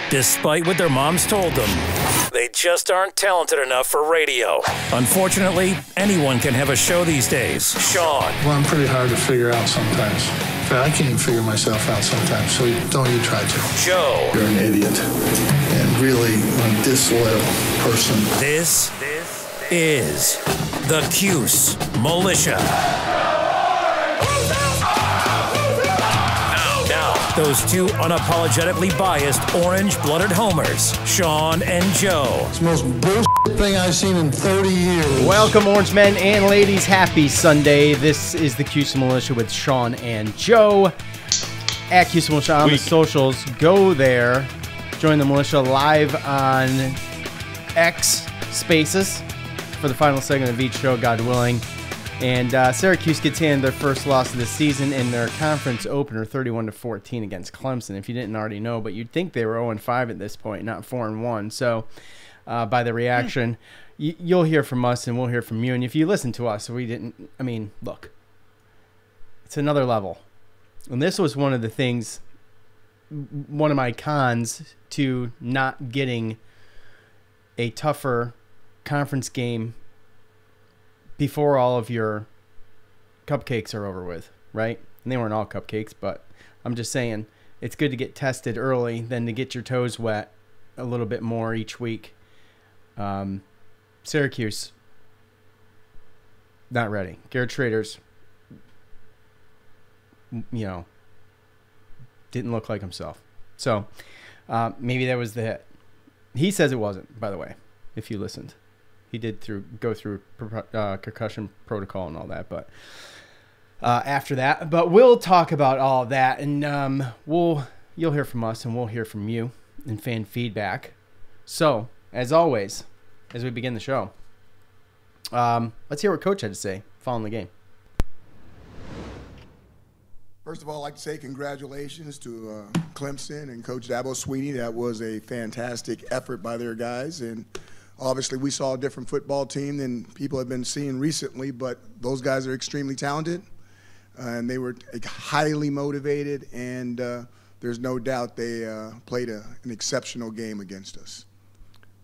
Despite what their moms told them, they just aren't talented enough for radio. Unfortunately, anyone can have a show these days. Sean. Well, I'm pretty hard to figure out sometimes. In fact, I can't even figure myself out sometimes, so don't you try to. Joe. You're an idiot and really a disloyal person. This is the Cuse Militia. Those two unapologetically biased, orange-blooded homers, Sean and Joe. It's the most bullshit thing I've seen in 30 years. Welcome, orange men and ladies. Happy Sunday. This is the Cuse Militia with Sean and Joe. At Cuse Militia on the socials. Go there. Join the militia live on X Spaces for the final segment of each show, God willing. And Syracuse gets handed their first loss of the season in their conference opener, 31-14 against Clemson. If you didn't already know, but you'd think they were 0-5 at this point, not 4-1. So by the reaction, you'll hear from us and we'll hear from you. And if you listen to us, look, it's another level. And this was one of the things, one of my cons to not getting a tougher conference game before all of your cupcakes are over with, right? And they weren't all cupcakes, but I'm just saying it's good to get tested early than to get your toes wet a little bit more each week. Syracuse, not ready. Garrett Schrader's, didn't look like himself. So maybe that was the hit. He says it wasn't, by the way, if you listened. He did go through concussion protocol and all that, but after that. But we'll talk about all of that, and you'll hear from us, and we'll hear from you in fan feedback. So, as always, as we begin the show, let's hear what Coach had to say following the game. First of all, I'd like to say congratulations to Clemson and Coach Dabo Swinney. That was a fantastic effort by their guys, and obviously, we saw a different football team than people have been seeing recently, but those guys are extremely talented, and they were highly motivated, and there's no doubt they played an exceptional game against us.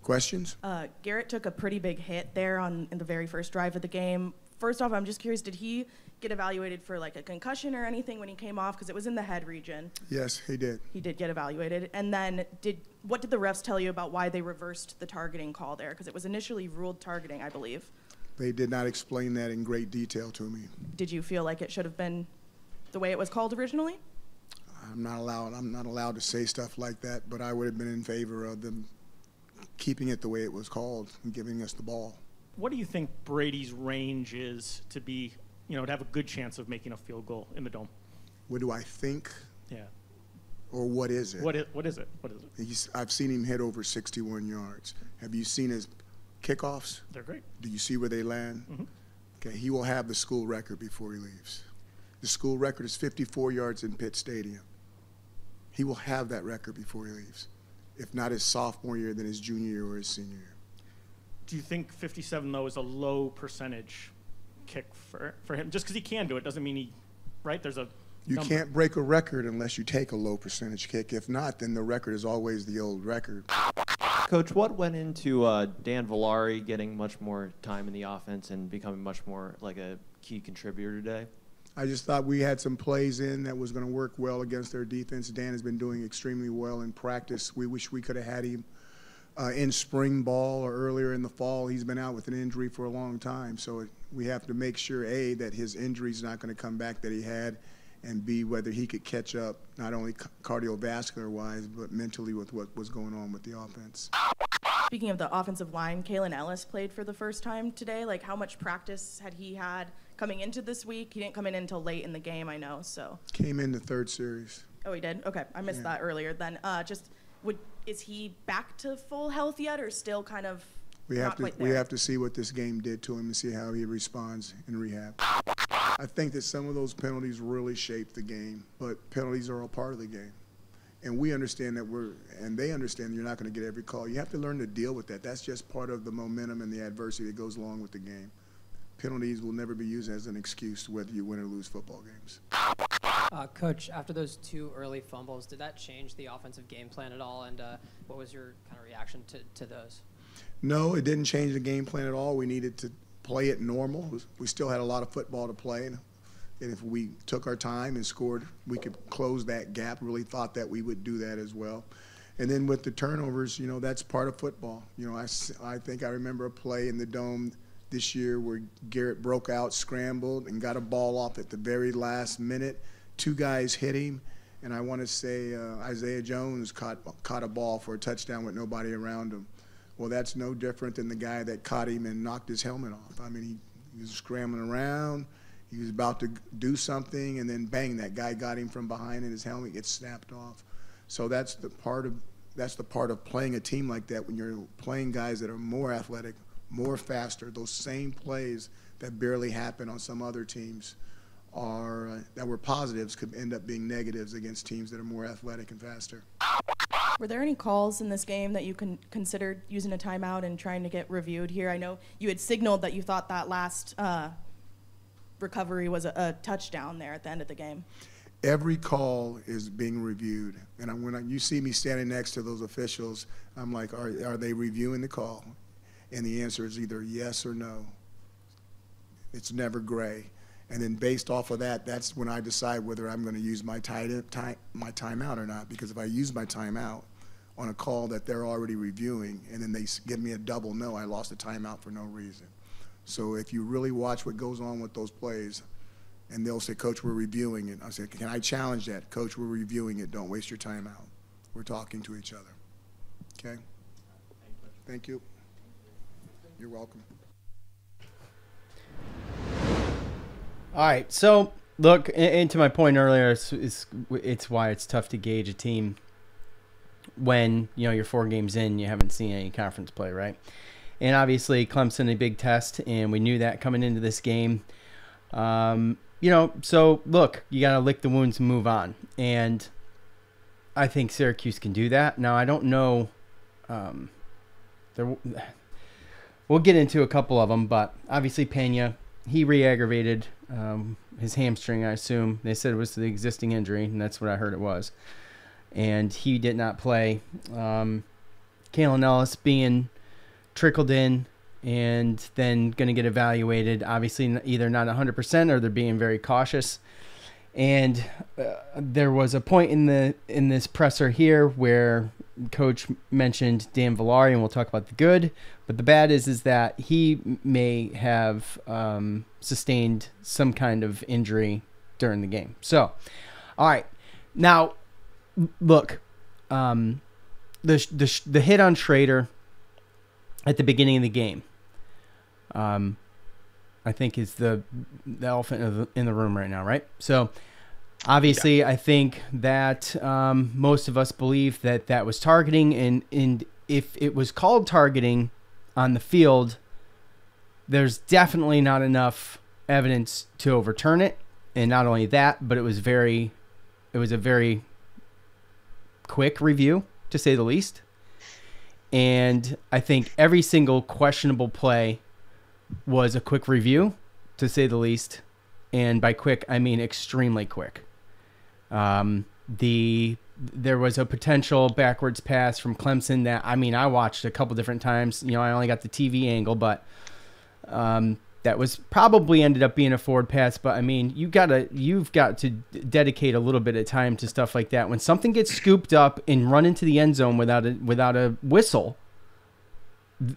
Questions? Garrett took a pretty big hit there in the very first drive of the game. First off, I'm just curious, did he get evaluated for like a concussion or anything when he came off? Because it was in the head region. Yes, he did. He did get evaluated. And then what did the refs tell you about why they reversed the targeting call there? Because it was initially ruled targeting, I believe. They did not explain that in great detail to me. Did you feel like it should have been the way it was called originally? I'm not allowed to say stuff like that, but I would have been in favor of them keeping it the way it was called and giving us the ball. What do you think Brady's range is to be, to have a good chance of making a field goal in the Dome? What do I think? Yeah. Or what is it? What is it? I've seen him hit over 61 yards. Have you seen his kickoffs? They're great. Do you see where they land? Mm-hmm. Okay, he will have the school record before he leaves. The school record is 54 yards in Pitt Stadium. He will have that record before he leaves, if not his sophomore year, then his junior year or his senior year. Do you think 57, though, is a low percentage kick for him? Just because he can do it doesn't mean right? There's a You number. Can't break a record unless you take a low percentage kick. If not, then the record is always the old record. Coach, what went into Dan Villari getting much more time in the offense and becoming much more like a key contributor today? I just thought we had some plays in that was going to work well against their defense. Dan has been doing extremely well in practice. We wish we could have had him in spring ball or earlier in the fall. He's been out with an injury for a long time, so we have to make sure, A, that his injury is not going to come back that he had, and B, whether he could catch up not only cardiovascular-wise but mentally with what was going on with the offense. Speaking of the offensive line, Kalen Ellis played for the first time today. Like, how much practice had he had coming into this week? He didn't come in until late in the game, I know, so. Came in the third series. Oh, he did? Okay, I missed that earlier. Then is he back to full health yet, or still kind of we have to see what this game did to him and see how he responds in rehab. I think that some of those penalties really shaped the game, but penalties are a part of the game. And we understand that and they understand you're not going to get every call. You have to learn to deal with that. That's just part of the momentum and the adversity that goes along with the game. Penalties will never be used as an excuse whether you win or lose football games. Coach, after those 2 early fumbles, did that change the offensive game plan at all? And what was your kind of reaction to those? No, it didn't change the game plan at all. We needed to play it normal. We still had a lot of football to play. And if we took our time and scored, we could close that gap. Really thought that we would do that as well. And then with the turnovers, that's part of football. I think I remember a play in the Dome this year where Garrett broke out, scrambled, and got a ball off at the very last minute. 2 guys hit him, and I want to say Isaiah Jones caught a ball for a touchdown with nobody around him. Well, that's no different than the guy that caught him and knocked his helmet off. I mean, he was scrambling around. He was about to do something, and then bang, that guy got him from behind, and his helmet gets snapped off. So that's the part of playing a team like that, when you're playing guys that are more athletic, more faster. Those same plays that barely happen on some other teams that were positives could end up being negatives against teams that are more athletic and faster. Were there any calls in this game that you considered using a timeout and trying to get reviewed here? I know you had signaled that you thought that last recovery was a touchdown there at the end of the game. Every call is being reviewed, and when you see me standing next to those officials, I'm like, are they reviewing the call? And the answer is either yes or no. It's never gray. And then based off of that, that's when I decide whether I'm going to use my timeout or not. Because if I use my timeout on a call that they're already reviewing, and then they give me a double no, I lost a timeout for no reason. So if you really watch what goes on with those plays, and they'll say, Coach, we're reviewing it. I say, can I challenge that? Coach, we're reviewing it. Don't waste your time out. We're talking to each other. Okay? Thank you. You're welcome. All right, so look, and to my point earlier, it's why it's tough to gauge a team when you're 4 games in, you haven't seen any conference play, right? And obviously Clemson a big test, and we knew that coming into this game. So look, you got to lick the wounds and move on, and I think Syracuse can do that. Now I don't know. We'll get into a couple of them, but obviously Pena, he re-aggravated his hamstring, I assume. They said it was the existing injury, and that's what I heard it was. And he did not play. Kalen Ellis being trickled in and then going to get evaluated. Obviously either not 100% or they're being very cautious. And there was a point in this presser here where Coach mentioned Dan Villari, and we'll talk about the good. But the bad is that he may have sustained some kind of injury during the game. So, all right. Now, look, the hit on Schrader at the beginning of the game, I think is the elephant in the room right now, right? So obviously, yeah. I think that most of us believe that was targeting, and if it was called targeting on the field, there's definitely not enough evidence to overturn it. And not only that, but it was a very quick review, to say the least. And I think every single questionable play was a quick review, to say the least. And by quick, I mean extremely quick. There was a potential backwards pass from Clemson that, I watched a couple different times. I only got the TV angle, but that was probably ended up being a forward pass. But you've got to dedicate a little bit of time to stuff like that. When something gets scooped up and run into the end zone without a whistle,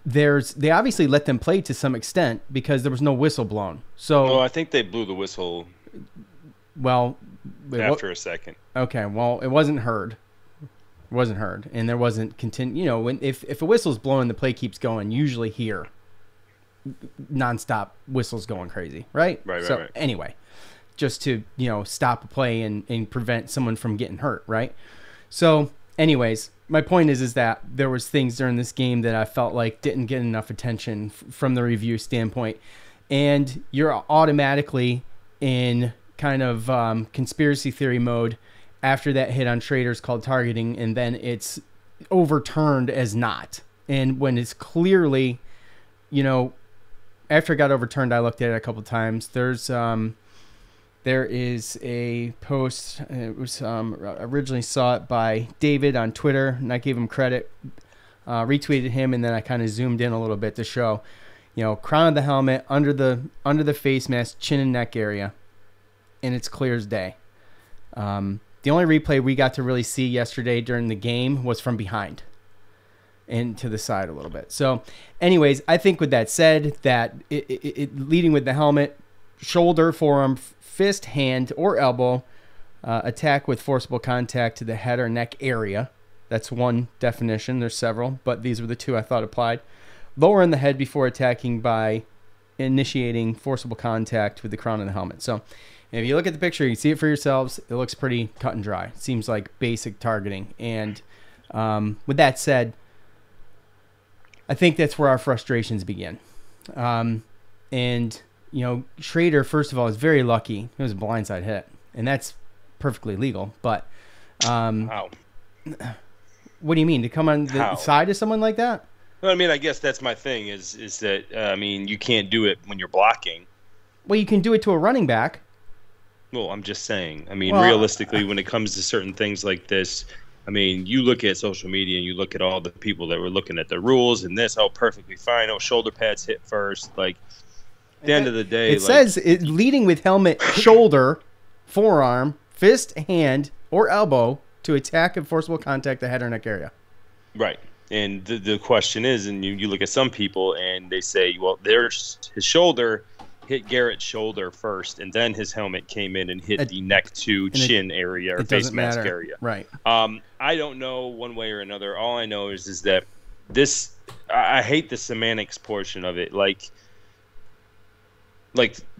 they obviously let them play to some extent because there was no whistle blown. So I think they blew the whistle. Well, after a second. Okay, well, it wasn't heard. And there wasn't when if a whistle's blowing, the play keeps going. Usually here, nonstop whistles going crazy, right? Right. Anyway, just to stop a play and prevent someone from getting hurt, right? So, anyways, my point is that there was things during this game that I felt like didn't get enough attention from the review standpoint, and you're automatically in kind of conspiracy theory mode after that hit on Schrader's called targeting, and then it's overturned as not. And when it's clearly, after it got overturned, I looked at it a couple times. There's there is a post. It was originally saw it by David on Twitter, and I gave him credit. Retweeted him, and then I kind of zoomed in a little bit to show, crown of the helmet, under the face mask, chin and neck area, and it's clear as day. The only replay we got to really see yesterday during the game was from behind and to the side a little bit. So, anyways, I think with that said, that it leading with the helmet, shoulder, forearm, fist, hand, or elbow, attack with forcible contact to the head or neck area. That's one definition. There's several, but these were the two I thought applied. Lower in the head before attacking by initiating forcible contact with the crown of the helmet. So if you look at the picture, you can see it for yourselves. It looks pretty cut and dry. It seems like basic targeting. And with that said, I think that's where our frustrations begin. And, Schrader, first of all, is very lucky. It was a blindside hit, and that's perfectly legal. But How? What do you mean? To come on the side of someone like that? Well, I mean, I guess that's my thing is that, you can't do it when you're blocking. Well, you can do it to a running back. Well, I'm just saying. Realistically, when it comes to certain things like this, you look at social media and you look at all the people that were looking at the rules and this, perfectly fine. Shoulder pads hit first. Like, at the end of the day. It says leading with helmet, shoulder, forearm, fist, hand, or elbow to attack and forcible contact the head or neck area. Right. And the question is, and you look at some people and they say, well, his shoulder hit Garrett's shoulder first, and then his helmet came in and hit the neck to chin area or face mask area. Right. I don't know one way or another. All I know is that this, I hate the semantics portion of it. Like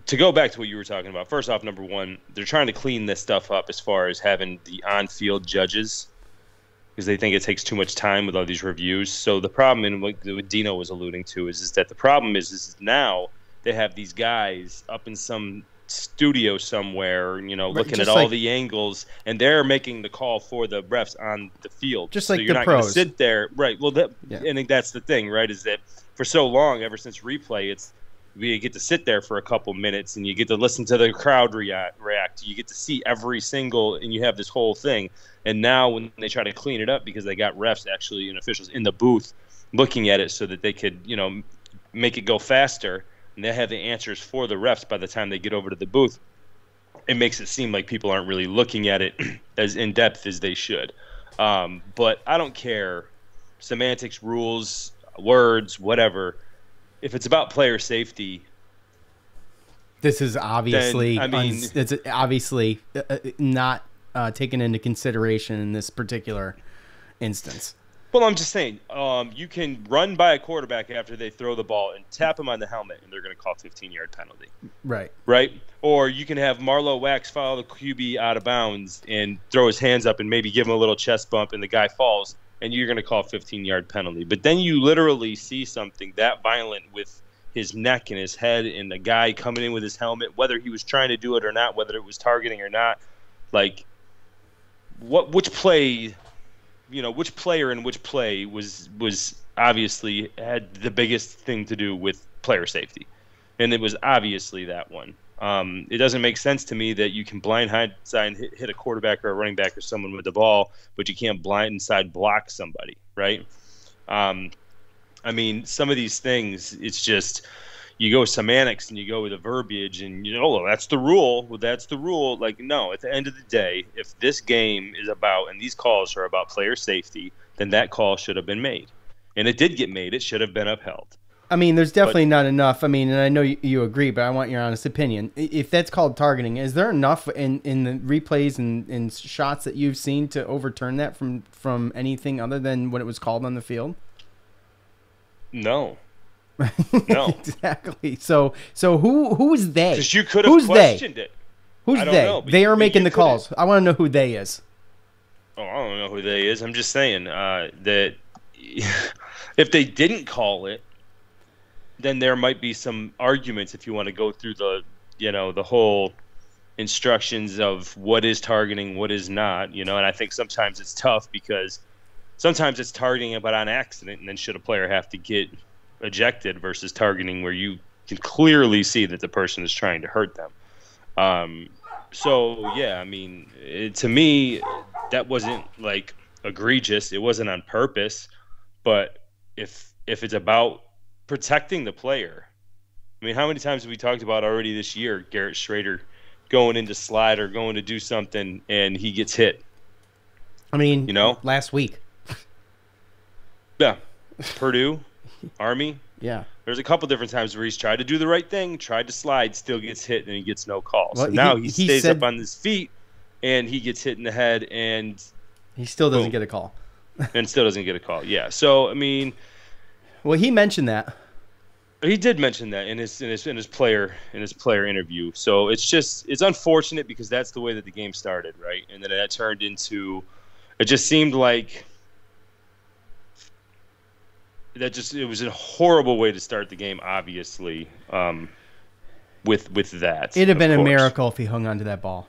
to go back to what you were talking about, first off, number one, they're trying to clean this stuff up as far as having the on-field judges because they think it takes too much time with all these reviews. So the problem, and what Dino was alluding to, is that the problem is now they have these guys up in some studio somewhere, looking at all the angles, and they're making the call for the refs on the field. Just like you're the not pros. Going to sit there. Right. Well, I think that's the thing, right, is that for so long, ever since replay, we get to sit there for a couple minutes and you get to listen to the crowd react. You get to see every single, and you have this whole thing. And now when they try to clean it up because they got refs actually and officials in the booth looking at it so that they could, make it go faster, and they have the answers for the refs by the time they get over to the booth, it makes it seem like people aren't really looking at it as in-depth as they should. But I don't care. Semantics, rules, words, whatever. If it's about player safety, this is obviously it's obviously not taken into consideration in this particular instance. Well, I'm just saying, you can run by a quarterback after they throw the ball and tap him on the helmet, and they're going to call 15-yard penalty. Right. Right? Or you can have Marlo Wax follow the QB out of bounds and throw his hands up and maybe give him a little chest bump, and the guy falls, and you're going to call 15-yard penalty. But then you literally see something that violent with his neck and his head and the guy coming in with his helmet, whether he was trying to do it or not, whether it was targeting or not. Like, which play, which player in which play was obviously had the biggest thing to do with player safety? And it was obviously that one. It doesn't make sense to me that you can blindside and hit a quarterback or a running back or someone with the ball, but you can't blindside block somebody, right? Some of these things, it's just you go semantics and you go with the verbiage and, that's the rule. Well, that's the rule. Like, no, at the end of the day, if this game is about and these calls are about player safety, then that call should have been made. And it did get made. It should have been upheld. There's definitely not enough. And I know you agree, but I want your honest opinion. If that's called targeting, is there enough in the replays and shots that you've seen to overturn that from anything other than what it was called on the field? No. No. Exactly. So who's they? Because you could have questioned it. Who's they? They are making the calls. I want to know who they is. Oh, I don't know who they is. I'm just saying that if they didn't call it, then there might be some arguments if you want to go through the whole instructions of what is targeting, what is not, and I think sometimes it's tough because sometimes it's targeting but on accident, and then should a player have to get ejected versus targeting where you can clearly see that the person is trying to hurt them. So yeah, I mean, to me, that wasn't like egregious. It wasn't on purpose. But if it's about protecting the player, I mean, how many times have we talked about already this year? Garrett Schrader going into slide or going to do something and he gets hit. I mean, you know, last week. Yeah, Purdue, Army. Yeah. There's a couple different times where he's tried to do the right thing, tried to slide, still gets hit, and he gets no call. Well, so now he stays said, up on his feet, and he gets hit in the head, and he still doesn't get a call. And still doesn't get a call. Yeah. So I mean, well, he mentioned that. He did mention that in his player interview. So it's unfortunate because that's the way that the game started, right? And then that turned into, it just seemed like. It was a horrible way to start the game, obviously, with that. It'd have been a miracle if he hung on to that ball.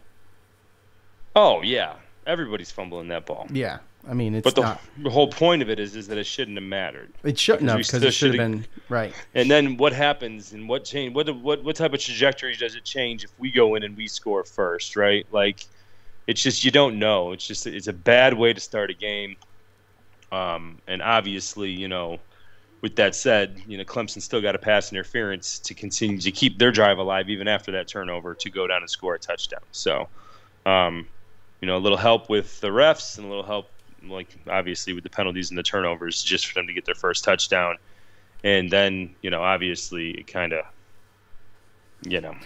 Oh, yeah. Everybody's fumbling that ball. Yeah. I mean, it's but not. The whole point of it is that it shouldn't have mattered. It shouldn't have because it should have been right. And then what happens and what change? What type of trajectory does it change if we go in and we score first, right? Like, it's just you don't know. It's a bad way to start a game. And obviously, you know. With that said, you know, Clemson still got a pass interference to continue to keep their drive alive even after that turnover to go down and score a touchdown. So, you know, a little help with the refs and a little help, like, obviously with the penalties and the turnovers just for them to get their first touchdown. And then, you know, obviously it kind of, you know.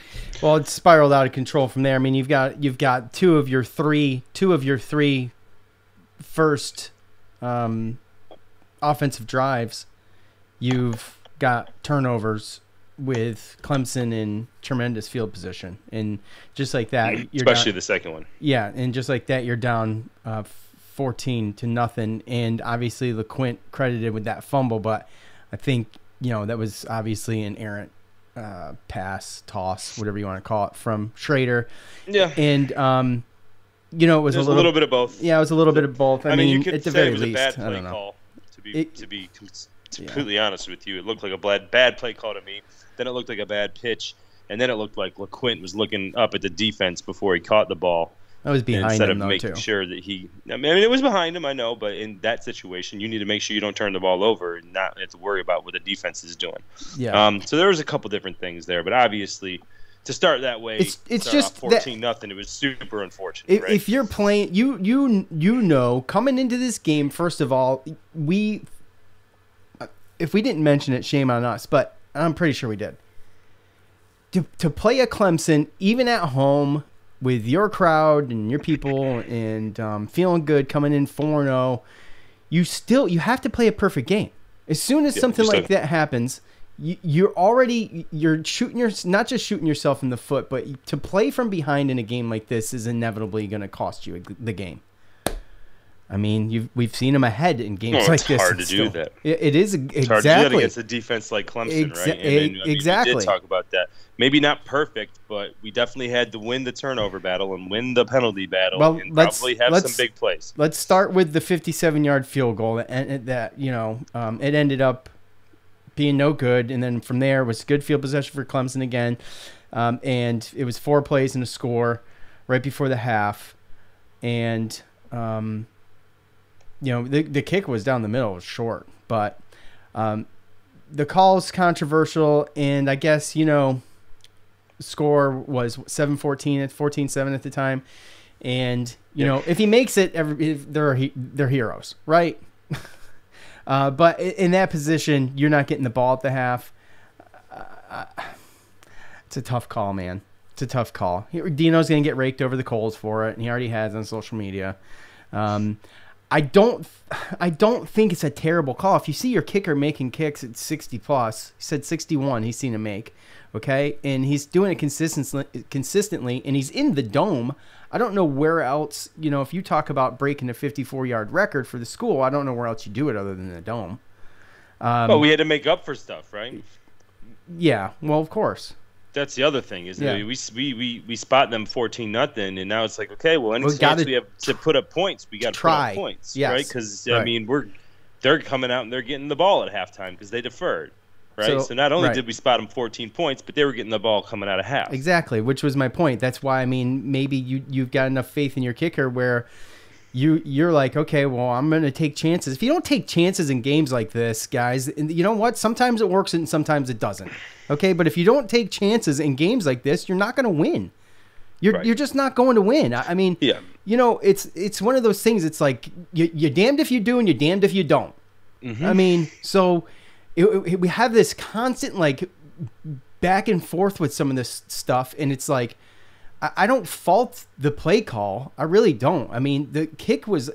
Well, it spiraled out of control from there. I mean, you've got two of your three first offensive drives. You've got turnovers with Clemson in tremendous field position. And just like that, especially the second one. Yeah, and just like that, you're down 14-0. And obviously LeQuint credited with that fumble, but I think, you know, that was obviously an errant pass, toss, whatever you want to call it, from Schrader. Yeah. And, you know, it was a little bit of both. Yeah, it was a little bit of both. I mean, you could at the say very it was least, a bad play I don't know. call, to be completely honest with you. It looked like a bad play call to me. Then it looked like a bad pitch, and then it looked like LeQuint was looking up at the defense before he caught the ball. That was behind instead him, of though, making too. sure that he. I mean, it was behind him, I know, but in that situation, you need to make sure you don't turn the ball over and not have to worry about what the defense is doing. Yeah. So there was a couple different things there, but obviously, to start that way, it's just 14-0. It was super unfortunate. Right? If you're playing, you know, coming into this game, first of all, if we didn't mention it, shame on us, but I'm pretty sure we did. To play a Clemson, even at home with your crowd and your people and feeling good coming in 4-0, you have to play a perfect game. As soon as something like that happens, you're shooting not just shooting yourself in the foot, but to play from behind in a game like this is inevitably going to cost you the game. I mean, we've seen them ahead in games like this. It's hard to do that. It is It's hard to do that against a defense like Clemson, right? Exactly. We did talk about that. Maybe not perfect, but we definitely had to win the turnover battle and win the penalty battle, and probably have some big plays. Let's start with the 57-yard field goal that you know, it ended up being no good, and then from there was good field possession for Clemson again, and it was 4 plays and a score right before the half, and you know, the kick was down the middle, it was short, but the call's controversial, and I guess, you know, score was 7-14 at 14-7 at the time, and you know, if he makes it, they're heroes, right? But in that position, you're not getting the ball at the half. It's a tough call, man. It's a tough call. Dino's going to get raked over the coals for it, and he already has on social media. I don't think it's a terrible call. If you see your kicker making kicks at 60+, he said 61 he's seen him make, okay? And he's doing it consistently, and he's in the dome. I don't know where else, you know, if you talk about breaking a 54-yard record for the school, I don't know where else you do it other than the dome. Well, we had to make up for stuff, right? Yeah, well, of course. That's the other thing is that we spot them 14-0, and now it's like, okay, well, any chance we have to put up points, we got to put up points, right? Because I mean, they're coming out and they're getting the ball at halftime because they deferred, right? So not only did we spot them 14 points, but they were getting the ball coming out of half. Exactly, which was my point. That's why, I mean, maybe you've got enough faith in your kicker where you're like, okay, well, I'm going to take chances. If you don't take chances in games like this, guys, you know what? Sometimes it works and sometimes it doesn't. Okay, but if you don't take chances in games like this, you're not going to win. You're just not going to win. I mean, you know, it's one of those things. It's like you're damned if you do and you're damned if you don't. Mm-hmm. I mean, so we have this constant like back and forth with some of this stuff, and it's like I don't fault the play call. I really don't. I mean, the kick was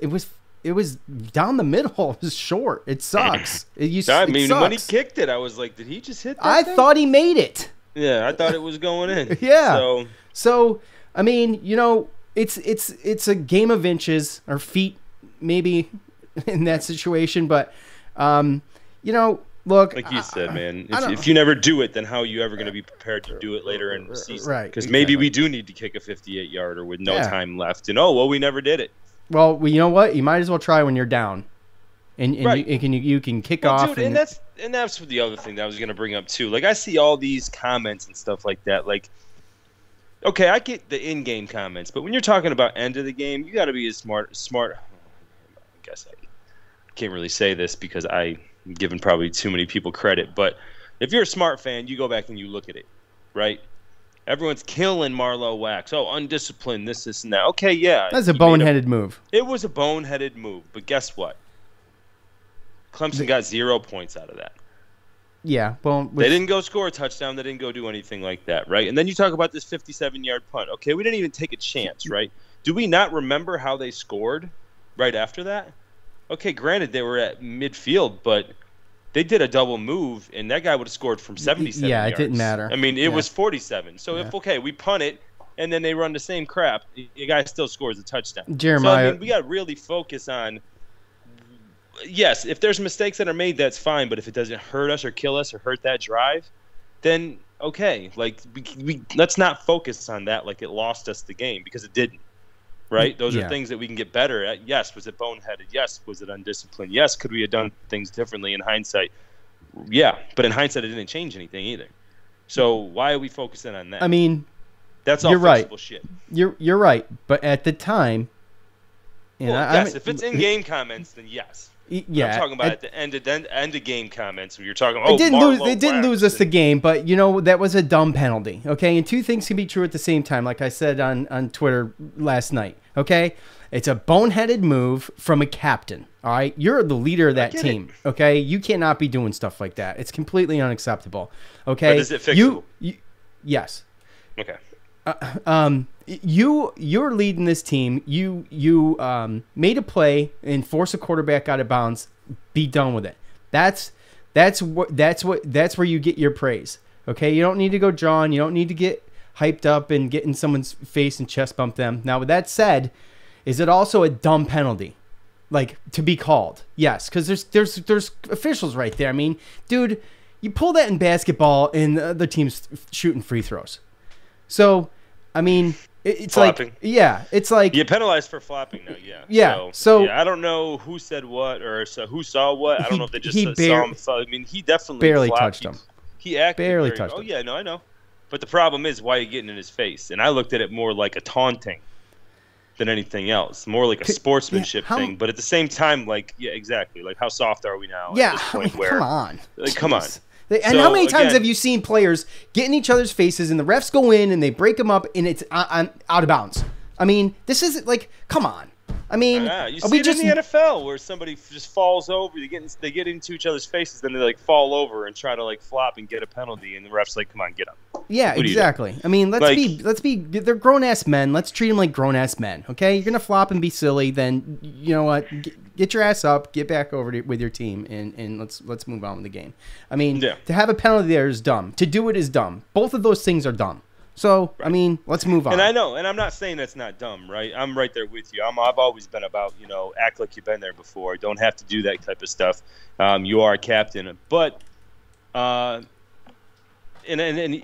down the middle. It was short. It sucks. It sucks. When he kicked it, I was like, did he just hit that thing? Thought he made it. Yeah, I thought it was going in. Yeah. So I mean, you know, it's a game of inches or feet, maybe in that situation. But you know, look, like you said, man, if you never do it, then how are you ever going to be prepared to do it later in the season? Right. Because maybe we do need to kick a 58-yarder with no time left, and we never did it. Well, you know what? You might as well try when you're down, and you can kick off. Dude, and that's the other thing that I was going to bring up too. Like, I see all these comments and stuff like that. Like, okay, I get the in-game comments, but when you're talking about end of the game, you got to be as smart. I guess I can't really say this because I'm giving probably too many people credit. But if you're a smart fan, you go back and you look at it, right? Everyone's killing Marlowe Wax. Oh, undisciplined, this, and that. Okay, yeah. That's a boneheaded move. It was a boneheaded move, but guess what? Clemson got 0 points out of that. Yeah, well, they didn't go score a touchdown. They didn't go do anything like that, right? And then you talk about this 57-yard punt. Okay, we didn't even take a chance, right? Do we not remember how they scored right after that? Okay, granted, they were at midfield, but they did a double move, and that guy would have scored from 77 yards. It didn't matter. I mean, it was 47. So if we punt it, and then they run the same crap, the guy still scores a touchdown. Jeremiah, so, I mean, we got to really focus on. Yes, if there's mistakes that are made, that's fine. But if it doesn't hurt us or kill us or hurt that drive, then okay. Like we let's not focus on that like it lost us the game, because it didn't. Right? Those are things that we can get better at. Yes, was it boneheaded? Yes, was it undisciplined? Yes, could we have done things differently in hindsight? Yeah, but in hindsight, it didn't change anything either. So why are we focusing on that? I mean, that's all fixable shit. You're right, but at the time, if it's in-game comments, then yes. Yeah, I'm talking about at the end of game comments where you're talking. They didn't lose us the game, but you know that was a dumb penalty. Okay, and two things can be true at the same time. Like I said on Twitter last night. Okay, it's a boneheaded move from a captain. All right, you're the leader of that team. Okay, you cannot be doing stuff like that. It's completely unacceptable. Okay, but is it fixable? Yes. Okay. You're leading this team. You made a play and force a quarterback out of bounds. Be done with it. That's where you get your praise. Okay, you don't need to go John. You don't need to get hyped up and get in someone's face and chest bump them. Now, with that said, is it also a dumb penalty, like to be called? Yes, because there's officials right there. I mean, dude, you pull that in basketball and the other team's shooting free throws. So, I mean, it's flopping. It's like you penalized for flopping now. Yeah. So I don't know who said what or who saw what. I don't know if they just saw him. I mean, he definitely barely touched him. He acted barely touched him. Oh yeah, no, I know. But the problem is, why are you getting in his face? And I looked at it more like a taunting than anything else, more like a sportsmanship thing. But at the same time, like exactly. Like how soft are we now? Yeah, at this point come on. Like, come on. And how many times have you seen players get in each other's faces and the refs go in and they break them up and it's out of bounds? I mean, this is like, come on. I mean, you see it in the NFL where somebody just falls over. They get into each other's faces, then they like fall over and try to like flop and get a penalty, and the ref's like, "Come on, get up." Yeah, exactly. I mean, let's be. They're grown ass men. Let's treat them like grown ass men. Okay, you're gonna flop and be silly. Then you know what? Get your ass up, get back over with your team, and let's move on with the game. I mean, to have a penalty there is dumb. To do it is dumb. Both of those things are dumb. So, I mean, let's move on. And I know, and I'm not saying that's not dumb, right? I'm right there with you. I've always been about, act like you've been there before. Don't have to do that type of stuff. You are a captain. But, and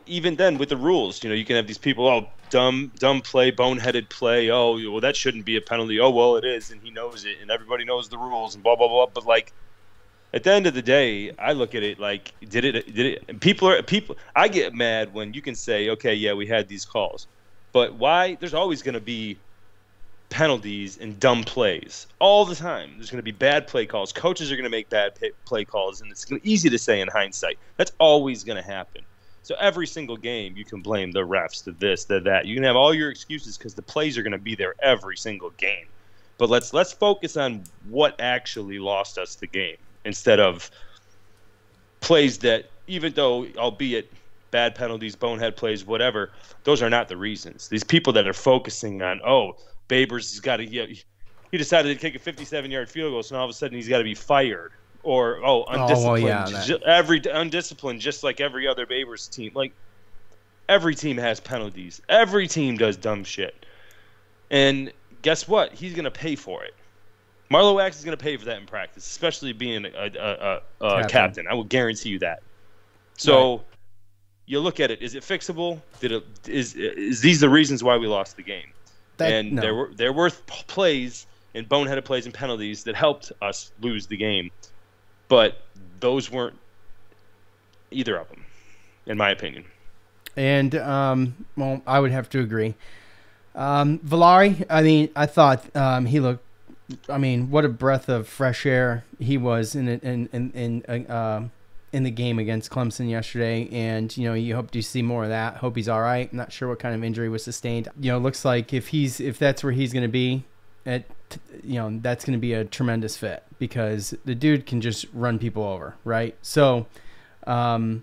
even then with the rules, you can have these people, dumb play, boneheaded play. Oh, well, that shouldn't be a penalty. Oh, well, it is, and he knows it, and everybody knows the rules, and blah, blah, blah. But, like, At the end of the day, I look at it like, did it? People. I get mad when you can say, okay, yeah, we had these calls, but why? There's always going to be penalties and dumb plays all the time. There's going to be bad play calls. Coaches are going to make bad play calls, and it's easy to say in hindsight. That's always going to happen. So every single game, you can blame the refs, the this, the that. You can have all your excuses because the plays are going to be there every single game. But let's focus on what actually lost us the game instead of plays that, even though, albeit bad penalties, bonehead plays, whatever, those are not the reasons. These people that are focusing on, Babers has got to, he decided to kick a 57-yard field goal, so now all of a sudden he's got to be fired. Or, undisciplined. Undisciplined, just like every other Babers team. Like, every team has penalties. Every team does dumb shit. And guess what? He's going to pay for it. Marlowe Wax is going to pay for that in practice, especially being a captain. I will guarantee you that. So, right. You look at it. Is it fixable? Is these the reasons why we lost the game? There were plays and boneheaded plays and penalties that helped us lose the game. But those weren't either of them, in my opinion. And, I would have to agree. Villari, I thought he looked, what a breath of fresh air he was in the game against Clemson yesterday. And, you hope to see more of that. Hope he's all right. I'm not sure what kind of injury was sustained. Looks like if that's where he's going to be, that's going to be a tremendous fit because the dude can just run people over, right? So, a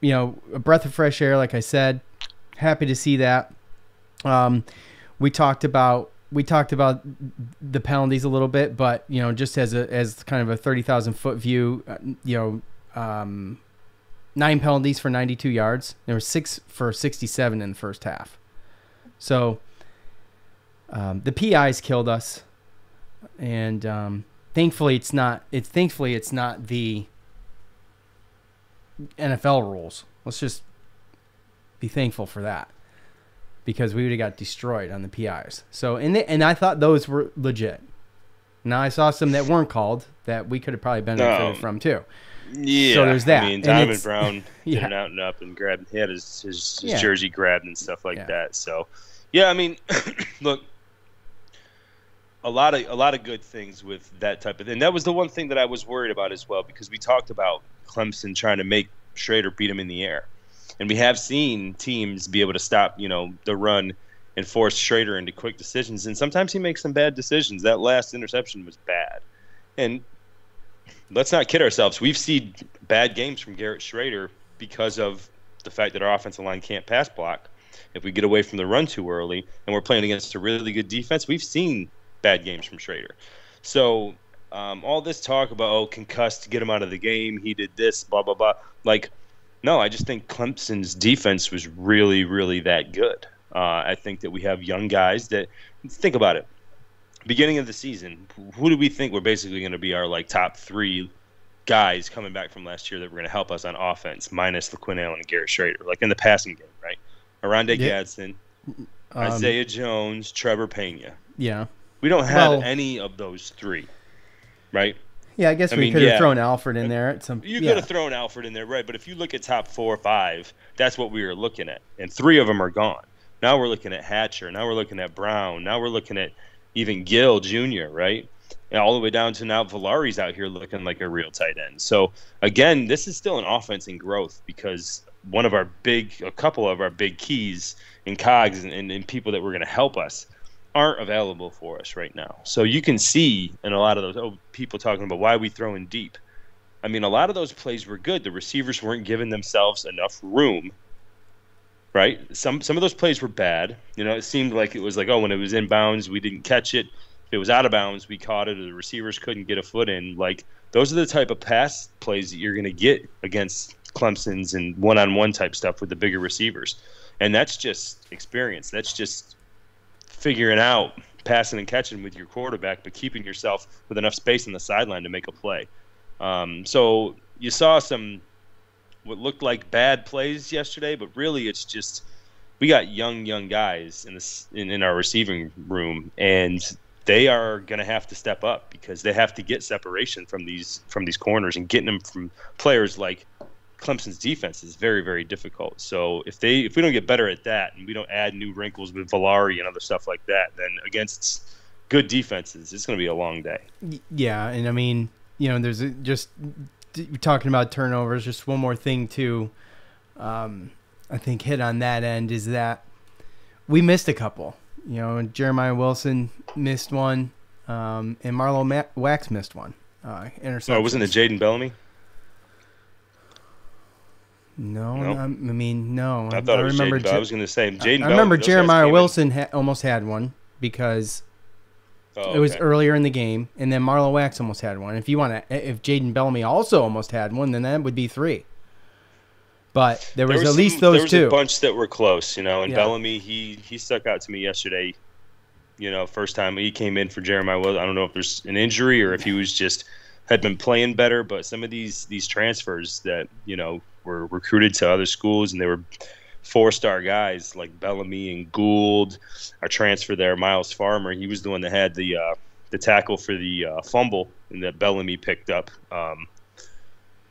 breath of fresh air, like I said. Happy to see that. We talked about the penalties a little bit, but just as kind of a 30,000-foot view, 9 penalties for 92 yards. There were 6 for 67 in the first half. So the PIs killed us, and thankfully it's not the NFL rules. Let's just be thankful for that, because we would have got destroyed on the PIs. So and I thought those were legit. Now I saw some that weren't called that we could have probably benefited from too. Yeah, so there's that. Donovan Brown did an out and up and grabbed. He had his jersey grabbed and stuff like that. So, look, a lot of good things with that type of thing. And that was the one thing that I was worried about as well, because we talked about Clemson trying to make Schrader beat him in the air. And we have seen teams be able to stop, the run and force Schrader into quick decisions. And sometimes he makes some bad decisions. That last interception was bad. And let's not kid ourselves. We've seen bad games from Garrett Schrader because of the fact that our offensive line can't pass block. If we get away from the run too early and we're playing against a really good defense, we've seen bad games from Schrader. So all this talk about, concussed, get him out of the game, he did this, blah, blah, blah. No, I just think Clemson's defense was really, really that good. I think that we have young guys that – think about it. Beginning of the season, who do we think were basically going to be our top 3 guys coming back from last year that were going to help us on offense, minus LaQuinn Allen and Garrett Schrader, in the passing game, right? Aronde Gadsden, Isaiah Jones, Trevor Pena. Yeah. We don't have any of those 3, right? Yeah, I guess we could have thrown Alfred in there. You could have thrown Alfred in there, right? But if you look at top 4 or 5, that's what we were looking at. And 3 of them are gone. Now we're looking at Hatcher. Now we're looking at Brown. Now we're looking at even Gill Jr., right? And all the way down to now Villari's out here looking like a real tight end. So, again, this is still an offense in growth because a couple of our big keys and cogs and people that were going to help us aren't available for us right now. So you can see in a lot of those people talking about why we throw in deep. A lot of those plays were good. The receivers weren't giving themselves enough room, right? Some of those plays were bad. It seemed like it was when it was in bounds, we didn't catch it. If it was out of bounds, we caught it, or the receivers couldn't get a foot in. Those are the type of pass plays that you're going to get against Clemson's and one-on-one type stuff with the bigger receivers. And that's just experience. That's just figuring out passing and catching with your quarterback, but keeping yourself with enough space on the sideline to make a play. So you saw some what looked like bad plays yesterday, but really it's just we got young guys in our receiving room, and they are going to have to step up because they have to get separation from these corners, and getting them from players like Clemson's defense is very, very difficult. So if we don't get better at that, and we don't add new wrinkles with Villari and other stuff like that, then against good defenses, it's going to be a long day. Yeah, and I mean, there's just talking about turnovers. Just one more thing too. I think hit on that end is that we missed a couple. Jeremiah Wilson missed one, and Marlo Wax missed one. Interception. Oh, wasn't it Jaden Bellamy? No. No? No. I thought it was Jaden. I was going to say Jaden. I remember Jeremiah Wilson almost had one because it was earlier in the game, and then Marlo Wax almost had one. If Jaden Bellamy also almost had one, then that would be 3. But there was at least those two. There was a bunch that were close, and Bellamy, he stuck out to me yesterday. First time he came in for Jeremiah Wilson. I don't know if there's an injury or if he was had been playing better, but some of these transfers that were recruited to other schools and they were 4-star guys like Bellamy and Gould. Our transfer there, Miles Farmer, he was the one that had the tackle for the fumble and that Bellamy picked up.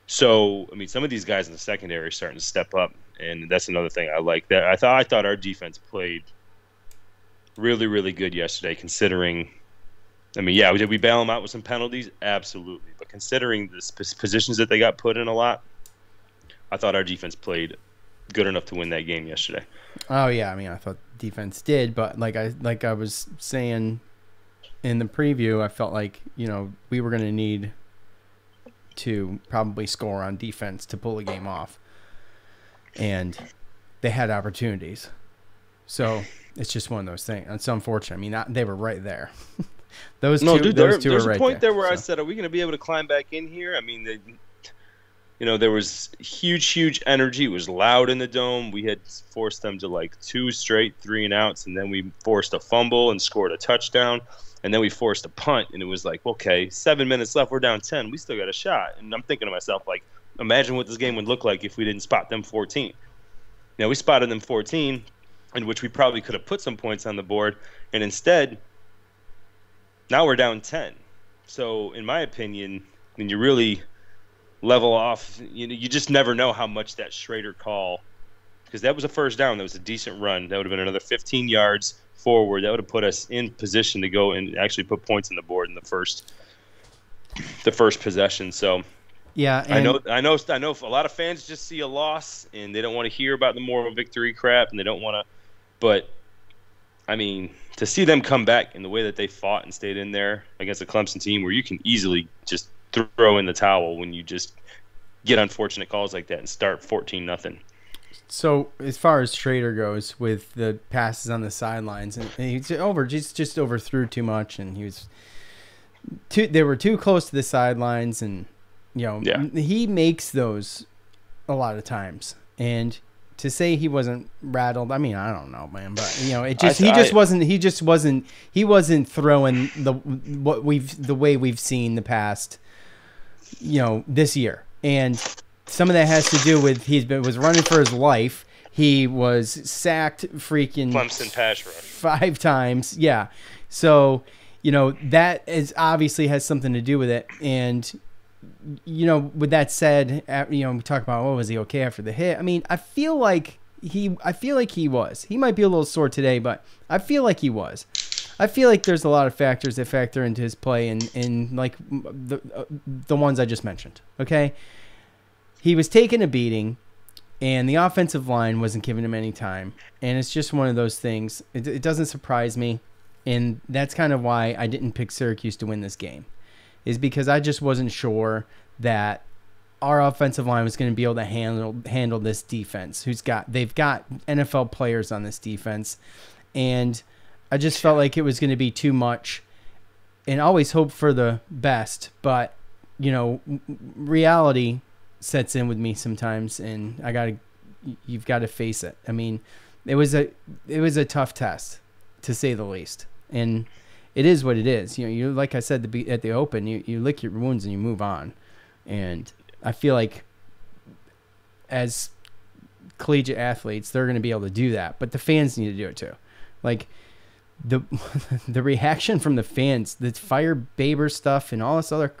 So, I mean, some of these guys in the secondary are starting to step up, and that's another thing I like. That I thought our defense played really, really good yesterday, considering. I mean, yeah, did we bail them out with some penalties? Absolutely. But considering the positions that they got put in a lot, I thought our defense played good enough to win that game yesterday. Oh yeah, I mean, I thought defense did, but like I was saying in the preview, I felt like we were going to need to probably score on defense to pull the game off, and they had opportunities. So it's just one of those things. It's unfortunate. I mean, they were right there. Those two there's were a point there where so. I said, "Are we going to be able to climb back in here?" I mean, there was huge energy. It was loud in the dome. We had forced them to like 2 straight 3-and-outs, and then we forced a fumble and scored a touchdown. And then we forced a punt, and it was like, okay, 7 minutes left. We're down 10. We still got a shot. And I'm thinking to myself, like, imagine what this game would look like if we didn't spot them 14. Now, we spotted them 14, in which we probably could have put some points on the board. And instead, now we're down 10. So, in my opinion, when you really level off, you just never know how much that Schrader call, because that was a first down. That was a decent run. That would have been another 15 yards forward. That would have put us in position to go and actually put points on the board in the first possession. So yeah, I know a lot of fans just see a loss and they don't want to hear about the moral victory crap, and they don't want to. But I mean, to see them come back in the way that they fought and stayed in there against a Clemson team where you can easily just throw in the towel when you just get unfortunate calls like that and start 14-0. So as far as Schrader goes with the passes on the sidelines, and he just overthrew too much, and they were too close to the sidelines, and he makes those a lot of times. And to say he wasn't rattled, I mean, I don't know, man, but he wasn't throwing the way we've seen the past, this year. And some of that has to do with was running for his life. He was sacked freaking Clemson pass rush 5 times. Yeah. So, that is obviously has something to do with it. And, with that said, we talk about, was he okay after the hit? I mean, I feel like he was. He might be a little sore today, but I feel like he was. I feel like there's a lot of factors that factor into his play in like the ones I just mentioned. Okay. He was taking a beating, and the offensive line wasn't giving him any time. And it's just one of those things. It doesn't surprise me, and that's kind of why I didn't pick Syracuse to win this game, is because I just wasn't sure that our offensive line was going to be able to handle this defense. They've got NFL players on this defense, and I just felt like it was going to be too much, and always hope for the best. But reality sets in with me sometimes, and you've got to face it. I mean, it was a tough test, to say the least, and it is what it is. You like I said at the open, you lick your wounds and you move on, and I feel like as collegiate athletes, they're going to be able to do that, but the fans need to do it too. Like, the the reaction from the fans, the fire Baber stuff and all this other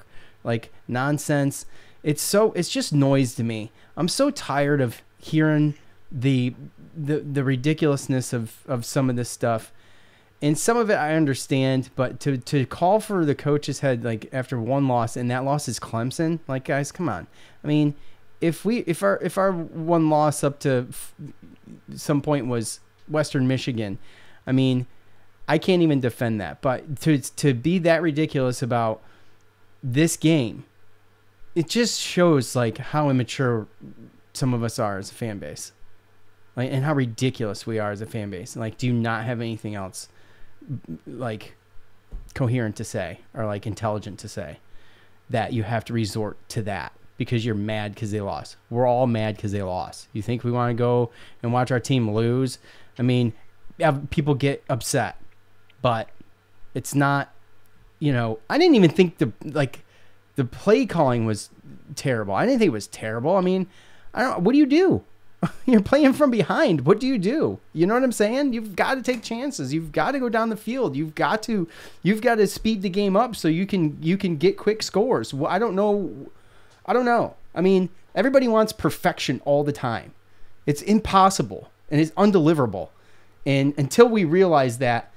like nonsense, it's just noise to me. I'm so tired of hearing the ridiculousness of some of this stuff. And some of it I understand, but to call for the coach's head like after one loss, and that loss is Clemson, like, guys, come on. I mean, if our one loss up to some point was Western Michigan, I mean, I can't even defend that. But to be that ridiculous about this game, it just shows like how immature some of us are as a fan base, like, and how ridiculous we are as a fan base. Like, do you not have anything else like coherent to say or like intelligent to say that you have to resort to that because you're mad because they lost? We're all mad because they lost. You think we want to go and watch our team lose? I mean, people get upset, but it's not, I didn't even think the play calling was terrible. I didn't think it was terrible. I mean, what do you do? You're playing from behind. What do? You know what I'm saying? You've got to take chances. You've got to go down the field. You've got to speed the game up so you can get quick scores. Well, I don't know. I mean, everybody wants perfection all the time. It's impossible and it's undeliverable. And until we realize that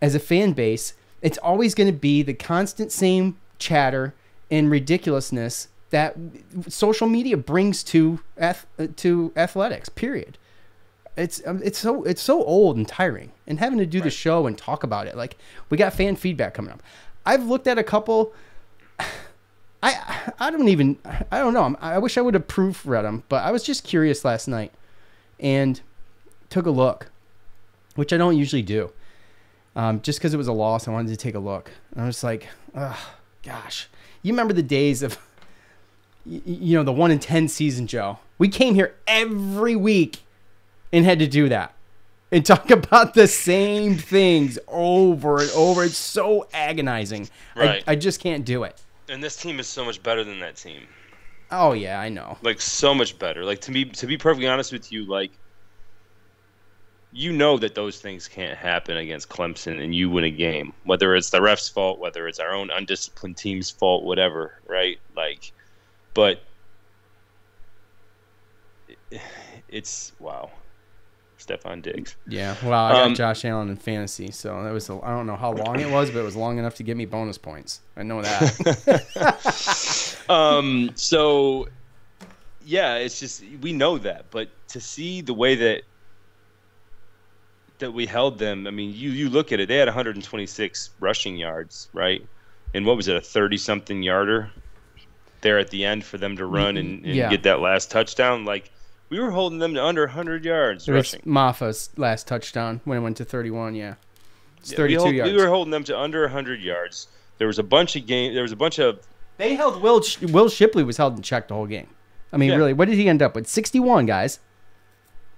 as a fan base, it's always going to be the constant same chatter and ridiculousness that social media brings to athletics. Period. It's so old and tiring, and having to do the show and talk about it. Like, we got fan feedback coming up. I've looked at a couple. I don't know. I wish I would have proofread them, but I was just curious last night and took a look, which I don't usually do. Just because it was a loss, I wanted to take a look. And I was like, oh, gosh. You remember the days of, the 1-10 season, Joe? We came here every week and had to do that and talk about the same things over and over. It's so agonizing. Right. I just can't do it. And this team is so much better than that team. Oh yeah, I know. Like, so much better. Like, to be perfectly honest with you, like, that those things can't happen against Clemson and you win a game, whether it's the ref's fault, whether it's our own undisciplined team's fault, whatever, right? Like, but it's wow. Stephon Diggs. Yeah, well, I got Josh Allen in fantasy, so that was I don't know how long it was, but it was long enough to give me bonus points. I know that. So yeah, it's just, we know that, but to see the way that we held them, I mean, you look at it, they had 126 rushing yards, right? And what was it, a 30-something yarder there at the end for them to run and get that last touchdown? Like, we were holding them to under 100 yards rushing. Maffa's last touchdown when it went to 31, yeah. It's 32 yards. We were holding them to under 100 yards. There was a bunch of They held Will Shipley was held in check the whole game. I mean, really, what did he end up with? 61, guys.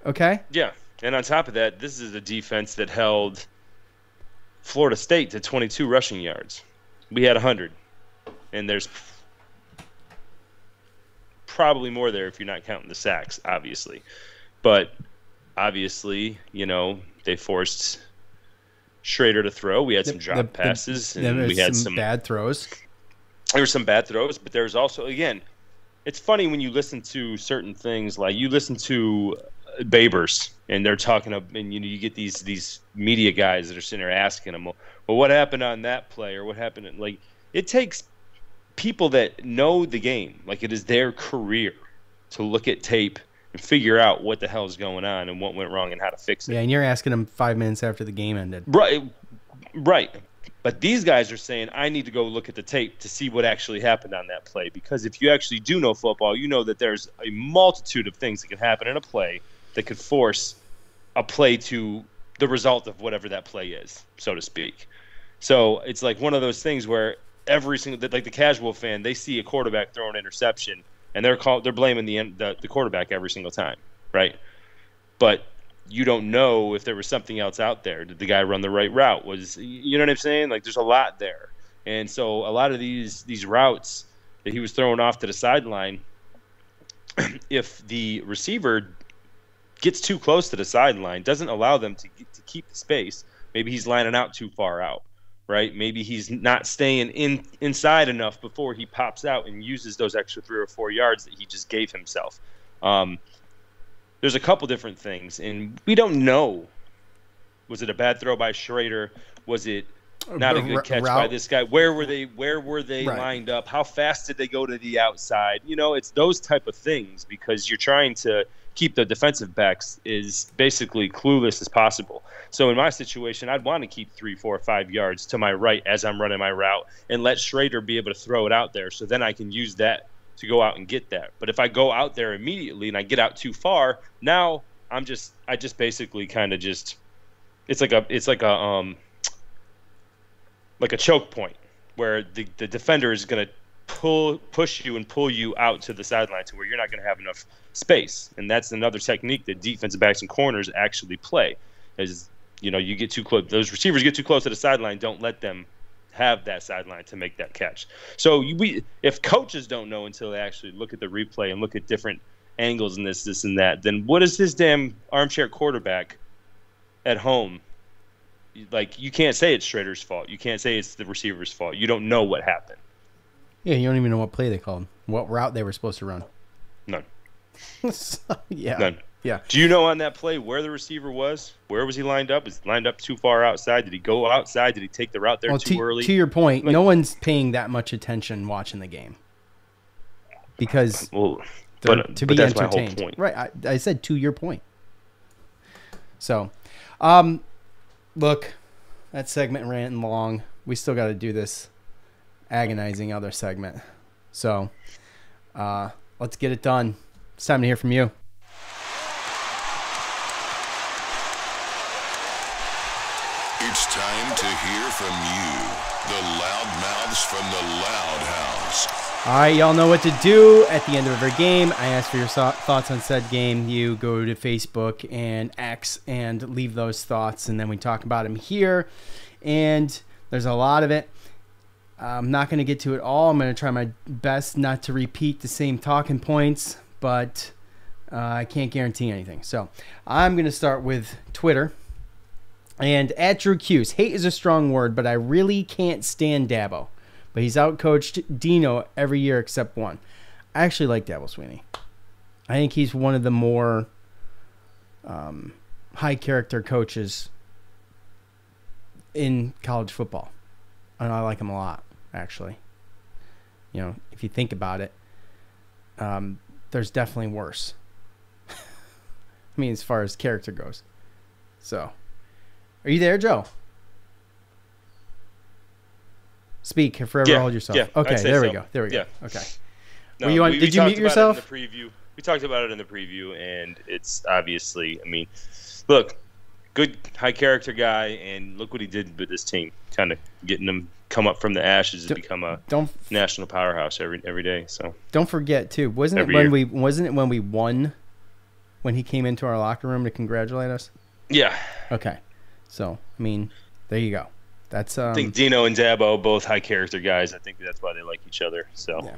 Okay? Yeah. And on top of that, this is a defense that held Florida State to 22 rushing yards. We had 100. And there's probably more there if you're not counting the sacks, obviously. But obviously, they forced Schrader to throw. We had some drop passes, and we had some bad throws. There were some bad throws, but there's also, again, it's funny when you listen to certain things, like you listen to Babers, and they're talking, and you get these media guys that are sitting there asking them, well, what happened on that play, or what happened? Like, it takes people that know the game, like it is their career, to look at tape and figure out what the hell is going on and what went wrong and how to fix it. Yeah, and you're asking them 5 minutes after the game ended. Right. But these guys are saying, I need to go look at the tape to see what actually happened on that play, because if you actually do know football, you know that there's a multitude of things that can happen in a play that could force a play to the result of whatever that play is, so to speak. So it's like one of those things where every single, like the casual fan, they see a quarterback throw an interception and they're blaming the quarterback every single time, right? But you don't know if there was something else out there. Did the guy run the right route? You know what I'm saying? Like, there's a lot there. And so a lot of these routes that he was throwing off to the sideline, if the receiver gets too close to the sideline, doesn't allow them to keep the space, Maybe he's lining out too far out, right? Maybe he's not staying inside enough before he pops out and uses those extra 3 or 4 yards that he just gave himself. There's a couple different things, and we don't know. Was it a bad throw by Schrader? Was it not a good catch by this guy? Where were they lined up? How fast did they go to the outside? It's those type of things, because you're trying to keep the defensive backs as basically clueless as possible. So in my situation, I'd want to keep 3, 4, 5 yards to my right as I'm running my route and let Schrader be able to throw it out there, so then I can use that to go out and get that. But if I go out there immediately and I get out too far, now I just basically kind of just it's like a choke point where the defender is going to push you and pull you out to the sideline to where you're not going to have enough space. And that's another technique that defensive backs and corners actually play. Is you get too close, those receivers get too close to the sideline, don't let them have that sideline to make that catch. So if coaches don't know until they actually look at the replay and look at different angles and this and that, then what is this damn armchair quarterback at home? Like, you can't say it's Schrader's fault. You can't say it's the receiver's fault. You don't know what happened. Yeah, you don't even know what play they called, what route they were supposed to run. None. So, yeah. None. Yeah. Do you know on that play where the receiver was? Where was he lined up? Is he lined up too far outside? Did he go outside? Did he take the route there too early? To your point, no one's paying that much attention watching the game because to be that's entertained. My whole point. Right. I said to your point. So, look, that segment ran long. We still got to do this agonizing other segment. So, let's get it done. It's time to hear from you. It's time to hear from you, the loudmouths from the Loud House. All right, y'all know what to do. At the end of every game, I ask for your thoughts on said game. You go to Facebook and X and leave those thoughts, and then we talk about them here. And there's a lot of it. I'm not going to get to it all. I'm going to try my best not to repeat the same talking points, but I can't guarantee anything. So I'm going to start with Twitter. And at Drew Cuse, hate is a strong word, but I really can't stand Dabo. But he's outcoached Dino every year except one. I actually like Dabo Swinney. I think he's one of the more high-character coaches in college football. And I like him a lot, actually. If you think about it, there's definitely worse. I mean, as far as character goes. So... Are you there, Joe? Speak. Forever hold yourself. Yeah, okay, there we go. There we go. Okay. No, did you mute yourself? We talked about it in the preview, and it's obviously, look, good high character guy, and look what he did with this team, kind of getting them come up from the ashes and become a national powerhouse every day. So don't forget too. Wasn't it when we won, when he came into our locker room to congratulate us? Yeah. Okay. So, there you go. That's I think Dino and Dabo, both high character guys. I think that's why they like each other. So,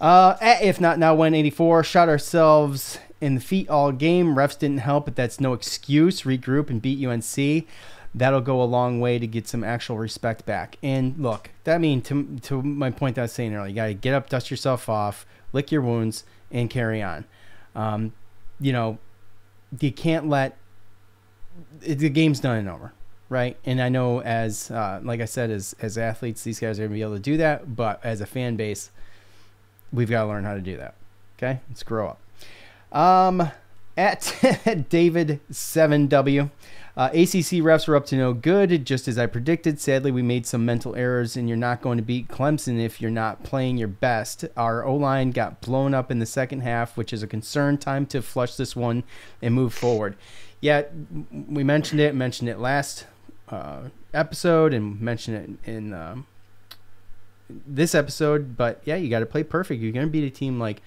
yeah. If not now, 184 shot ourselves in the feet all game. Refs didn't help, but that's no excuse. Regroup and beat UNC. That'll go a long way to get some actual respect back. And look, to my point that I was saying earlier, you got to get up, dust yourself off, lick your wounds, and carry on. You can't let the game's done and over, right? And I know like I said, as athletes, these guys are going to be able to do that. But as a fan base, we've got to learn how to do that. Okay? Let's grow up. At David7W, ACC refs were up to no good, just as I predicted. Sadly, we made some mental errors, and you're not going to beat Clemson if you're not playing your best. Our O-line got blown up in the second half, which is a concern. Time to flush this one and move forward. Yeah, we mentioned it last episode and mentioned it in this episode. But, yeah, you got to play perfect. You're going to beat a team like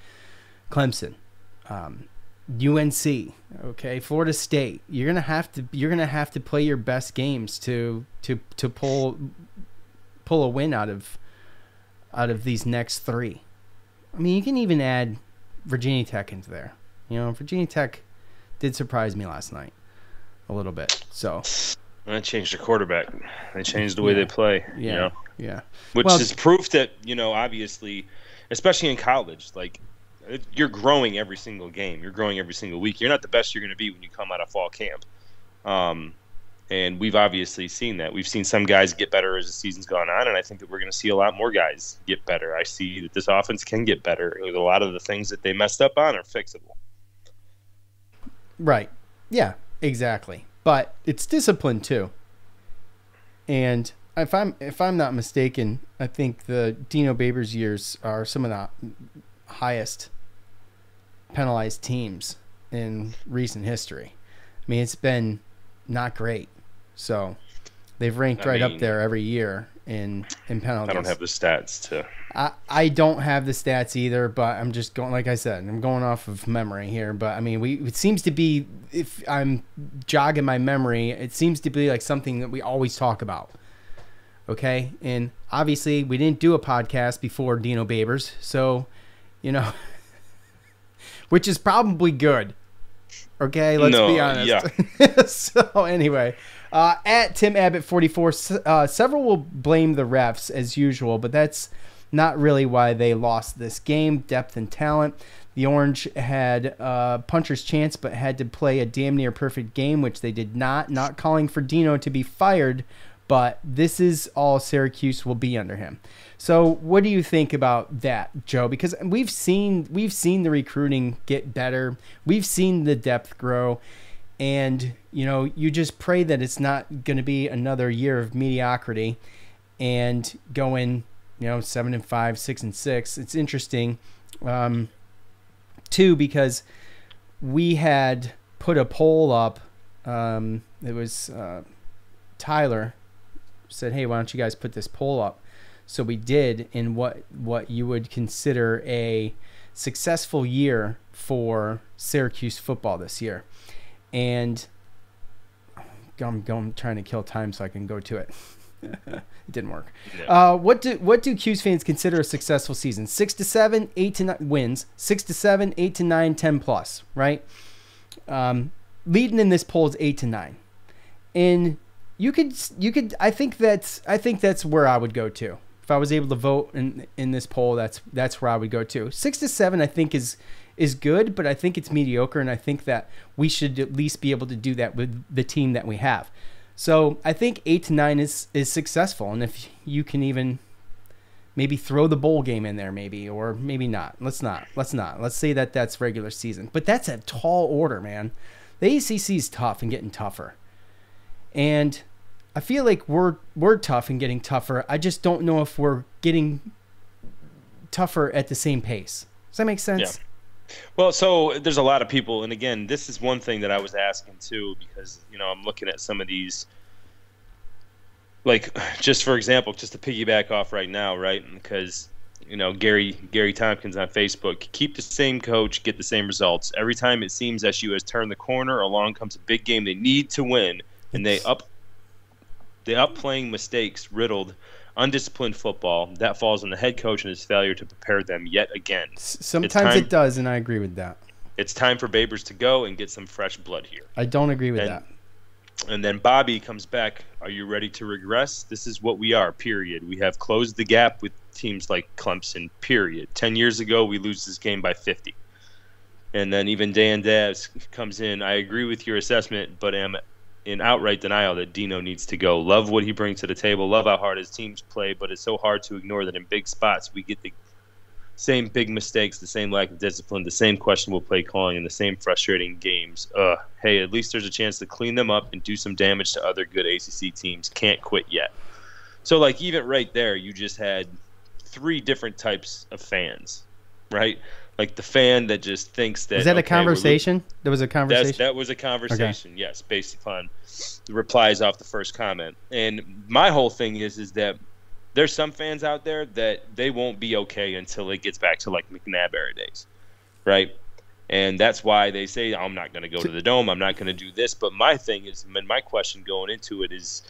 Clemson, UNC, okay, Florida State. You're gonna have to play your best games to pull a win out of these next three. You can even add Virginia Tech into there. Virginia Tech did surprise me last night a little bit. So They changed the quarterback. They changed the way they play. Yeah. You know? Yeah. Which is proof that, obviously, especially in college, like, you're growing every single game. You're growing every single week. You're not the best you're going to be when you come out of fall camp. And we've obviously seen that. We've seen some guys get better as the season's gone on, and I think that we're going to see a lot more guys get better. I see that this offense can get better. A lot of the things that they messed up on are fixable. Right. Yeah, exactly. But it's discipline too. And if I'm not mistaken, I think the Dino Babers years are some of the highest penalized teams in recent history. I mean, it's been not great. So they've ranked up there every year in penalties. I don't have the stats to. I don't have the stats either, but I'm just going, like I said, I'm going off of memory here. But I mean, it seems to be, if I'm jogging my memory, it seems to be like something that we always talk about. Okay. And obviously we didn't do a podcast before Dino Babers. So, which is probably good. Okay. Let's be honest. Yeah. So anyway, at Tim Abbott 44, several will blame the refs as usual, but that's not really why they lost this game. Depth and talent. The Orange had puncher's chance, but had to play a damn near perfect game, which they did not. Not calling for Dino to be fired, but this is all Syracuse will be under him. So what do you think about that, Joe? Because we've seen the recruiting get better. We've seen the depth grow. And, you just pray that it's not going to be another year of mediocrity and going, 7-5, 6-6. It's interesting, too, because we had put a poll up. It was Tyler said, hey, why don't you guys put this poll up? So we did in what you would consider a successful year for Syracuse football this year. And I'm trying to kill time so I can go to it. It didn't work. Yeah. What do Cuse fans consider a successful season? 6-7, 8-9 wins. 6-7, 8-9, 10+. Right. Leading in this poll is 8-9, and you could. I think that's where I would go to if I was able to vote in this poll. That's where I would go to. 6-7, I think is good, but I think it's mediocre, and I think that we should at least be able to do that with the team that we have. So I think 8-9 is successful, and if you can even maybe throw the bowl game in there, maybe, or maybe not. Let's not. Let's say that's regular season, but that's a tall order, man. The ACC is tough and getting tougher, and I feel like we're tough and getting tougher. I just don't know if we're getting tougher at the same pace. Does that make sense? Yeah. Well, so there's a lot of people, and again, this is one thing that I was asking too, because I'm looking at some of these, like, just for example, just to piggyback off right now, right? Because Gary Tompkins on Facebook, keep the same coach, get the same results. Every time it seems SU has turned the corner, along comes a big game they need to win, and they up playing mistakes riddled undisciplined football that falls on the head coach and his failure to prepare them yet again. Sometimes it does, and I agree with that. It's time for Babers to go and get some fresh blood here. I don't agree with that. And then Bobby comes back. Are you ready to regress? This is what we are, period. We have closed the gap with teams like Clemson, period. 10 years ago, we lose this game by 50. And then even Dan Davs comes in. I agree with your assessment, but am in outright denial that Dino needs to go. Love what he brings to the table. Love how hard his teams play, but it's so hard to ignore that in big spots we get the same big mistakes, the same lack of discipline, the same questionable play calling, and the same frustrating games. Hey, at least there's a chance to clean them up and do some damage to other good ACC teams. Can't quit yet. So, like, even right there, you just had 3 different types of fans, right? Like the fan that just thinks that. Was that a conversation? There was a conversation? That was a conversation, okay. Yes, based upon the replies off the first comment. And my whole thing is that there's some fans out there that they won't be okay until it gets back to like McNabb era days, right? And that's why they say, I'm not going to go to the Dome, I'm not going to do this. But my thing is, my question going into it is,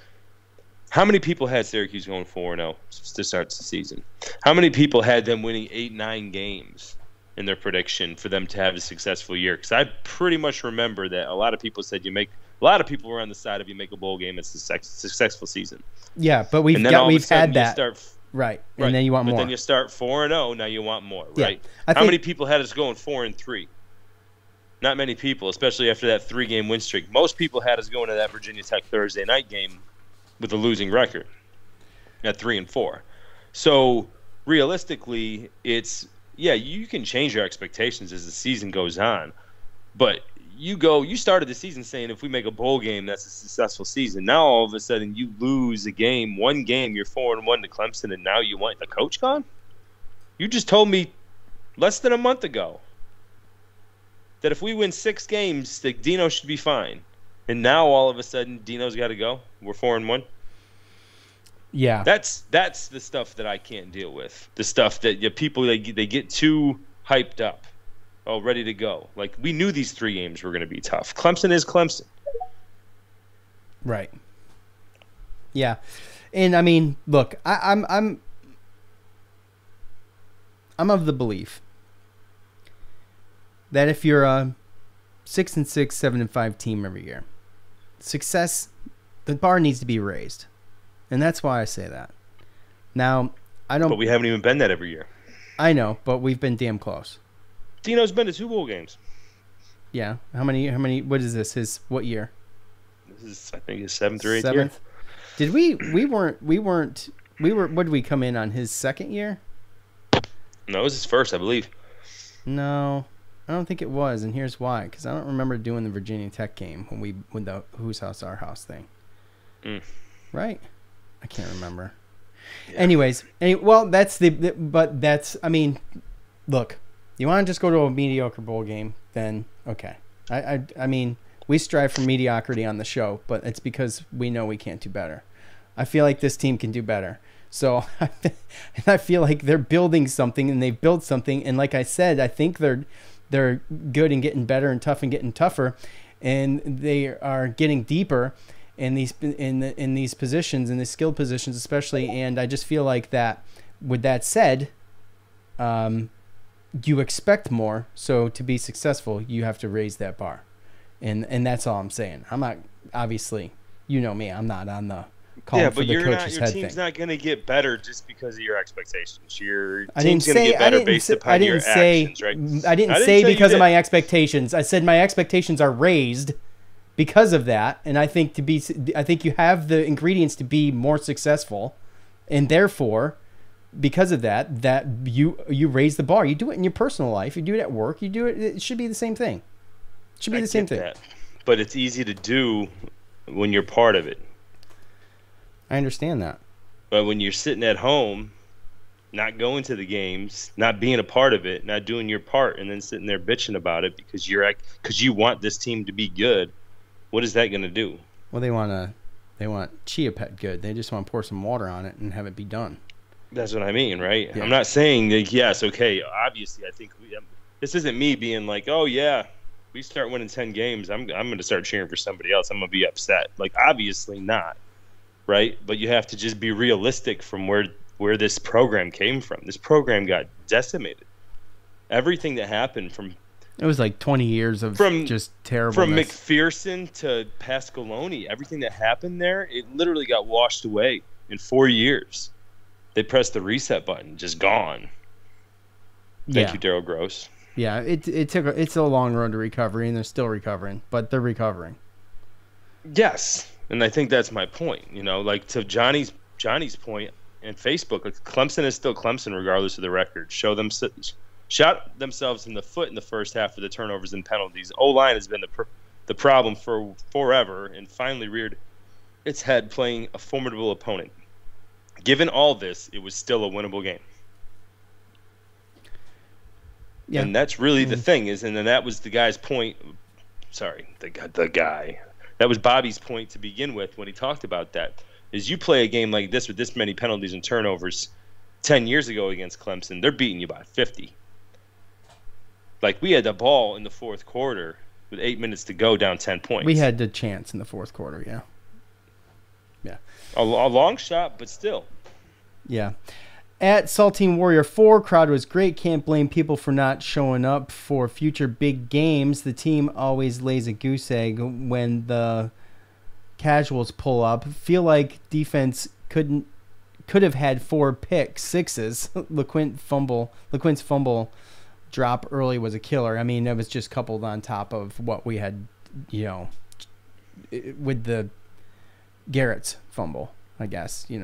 how many people had Syracuse going 4-0 to start the season? How many people had them winning 8-9 games in their prediction for them to have a successful year? Because I pretty much remember that a lot of people said you make A lot of people were on the side of you make a bowl game, it's a successful season. Yeah, but we've had that. Right. And then you want more. But then you start 4-0, now you want more, right? How many people had us going 4-3? Not many people, especially after that 3-game win streak. Most people had us going to that Virginia Tech Thursday night game with a losing record at 3-4. So realistically, it's you can change your expectations as the season goes on, but you started the season saying if we make a bowl game, that's a successful season. Now all of a sudden you lose one game, you're 4-1 to Clemson, and now you want the coach gone? You just told me less than a month ago that if we win 6 games, that Dino should be fine. And now all of a sudden Dino's got to go. We're 4-1. Yeah, that's the stuff that I can't deal with. The stuff that people they get too hyped up, ready to go. Like we knew these 3 games were going to be tough. Clemson is Clemson, right? Yeah, and I mean, look, I'm of the belief that if you're a 6-6, 7-5 team every year, success, the bar needs to be raised. And that's why I say that. Now, I don't. But we haven't even been that every year. I know, but we've been damn close. Dino's been to 2 bowl games. Yeah. How many? What is this? What year? This is, I think, his 7th or 8th 7th? year. Did we were? What did we come in on his 2nd year? No, it was his 1st, I believe. No, I don't think it was, and here's why. Because I don't remember doing the Virginia Tech game when the whose house our house thing. Right. I can't remember. Yeah. Anyways, I mean, look, you want to just go to a mediocre bowl game, then okay. I mean, we strive for mediocrity on the show, but it's because we know we can't do better. I feel like this team can do better. So I feel like they're building something, and they've built something. And like I said, I think they're good and getting better and tough and getting tougher, and they are getting deeper in these positions, in the skilled positions especially. And I just feel like that, with that said, you expect more. So to be successful, you have to raise that bar. And that's all I'm saying. I'm not, obviously, you know me, I'm not on the call for the coach's head thing. Your team's not going to get better just because of your expectations. Your team's going to get better based upon your actions, right? I didn't say because of my expectations. I said my expectations are raised because of that, and I think you have the ingredients to be more successful, and therefore, because of that you raise the bar. You do it in your personal life. You do it at work. You do it. It should be the same thing. It should be the same thing. But it's easy to do when you're part of it. I understand that. But when you're sitting at home, not going to the games, not being a part of it, not doing your part, and then sitting there bitching about it because you want this team to be good, what is that going to do? Well, they want Chia Pet good. They just want to pour some water on it and have it be done. That's what I mean, right? Yeah. I'm not saying that, yes, okay, obviously I think this isn't me being like, oh, yeah, we start winning 10 games, I'm going to start cheering for somebody else. I'm going to be upset. Like, obviously not, right? But you have to just be realistic from where this program came from. This program got decimated. Everything that happened from – it was like 20 years of just terrible. From McPherson to Pasqualoni, everything that happened there, it literally got washed away in 4 years. They pressed the reset button, just gone. Thank you, Daryl Gross. Yeah, it's a long road to recovery, and they're still recovering, but they're recovering. Yes, and I think that's my point. You know, like to Johnny's point and Facebook, like Clemson is still Clemson regardless of the record. Shot themselves in the foot in the first half of the turnovers and penalties. O-line has been the problem for forever, and finally reared its head playing a formidable opponent. Given all this, it was still a winnable game. Yeah. And that's really the thing and then that was the guy's point. Sorry, the guy. That was Bobby's point to begin with when he talked about that. Is you play a game like this with this many penalties and turnovers 10 years ago against Clemson, they're beating you by 50. Like, we had the ball in the fourth quarter with 8 minutes to go, down 10 points. We had the chance in the fourth quarter, yeah. A long shot, but still. Yeah. At Saltine Warrior 4, crowd was great. Can't blame people for not showing up for future big games. The team always lays a goose egg when the casuals pull up. Feel like defense could have had 4 pick sixes. LeQuint's fumble drop early was a killer. I mean, it was just coupled on top of what we had, with the Garrett's fumble, I guess. It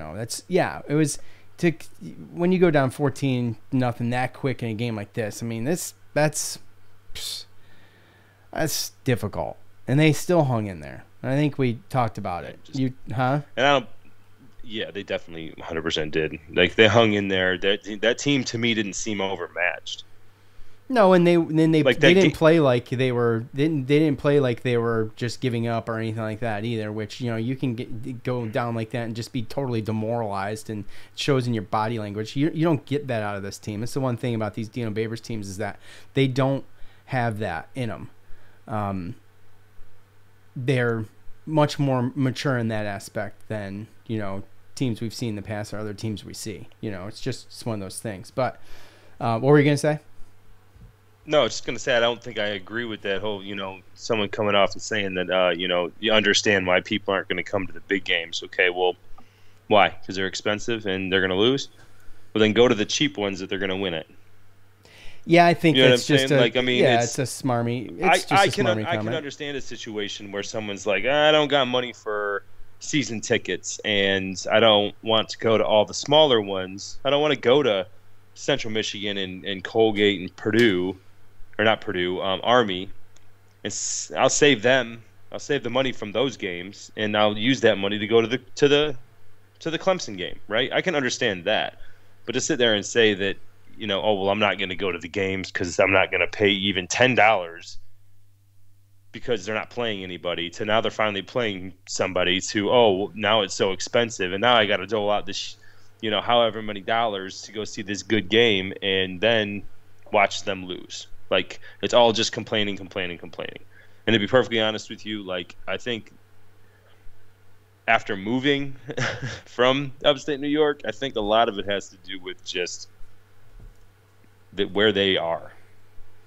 was when you go down 14-0 that quick in a game like this. I mean, that's difficult, and they still hung in there. I think we talked about it. And yeah, they definitely 100% did. Like, they hung in there. That team to me didn't seem overmatched. No, and they didn't play like they were. They didn't play like they were just giving up or anything like that either. Which you can go down like that and just be totally demoralized, and it shows in your body language. You don't get that out of this team. It's the one thing about these Dino Babers teams is that they don't have that in them. They're much more mature in that aspect than teams we've seen in the past or other teams we see. It's one of those things. But what were you gonna say? No, I was just going to say I don't think I agree with that whole, someone coming off and saying that, you understand why people aren't going to come to the big games. Okay, well, why? Because they're expensive and they're going to lose? Well, then go to the cheap ones that they're going to win at. Yeah, I think that's just it's a smarmy. I can understand a situation where someone's like, I don't got money for season tickets and I don't want to go to all the smaller ones. I don't want to go to Central Michigan and Colgate and Purdue. Or not Purdue, Army, and I'll save them. I'll save the money from those games, and I'll use that money to go to the Clemson game, right? I can understand that, but to sit there and say that, I'm not going to go to the games because I'm not going to pay even $10 because they're not playing anybody. To now they're finally playing somebody. To now it's so expensive, and now I got to dole out this, however many dollars to go see this good game, and then watch them lose. Like, it's all just complaining. And to be perfectly honest with you, like, I think after moving from upstate New York, I think a lot of it has to do with just where they are.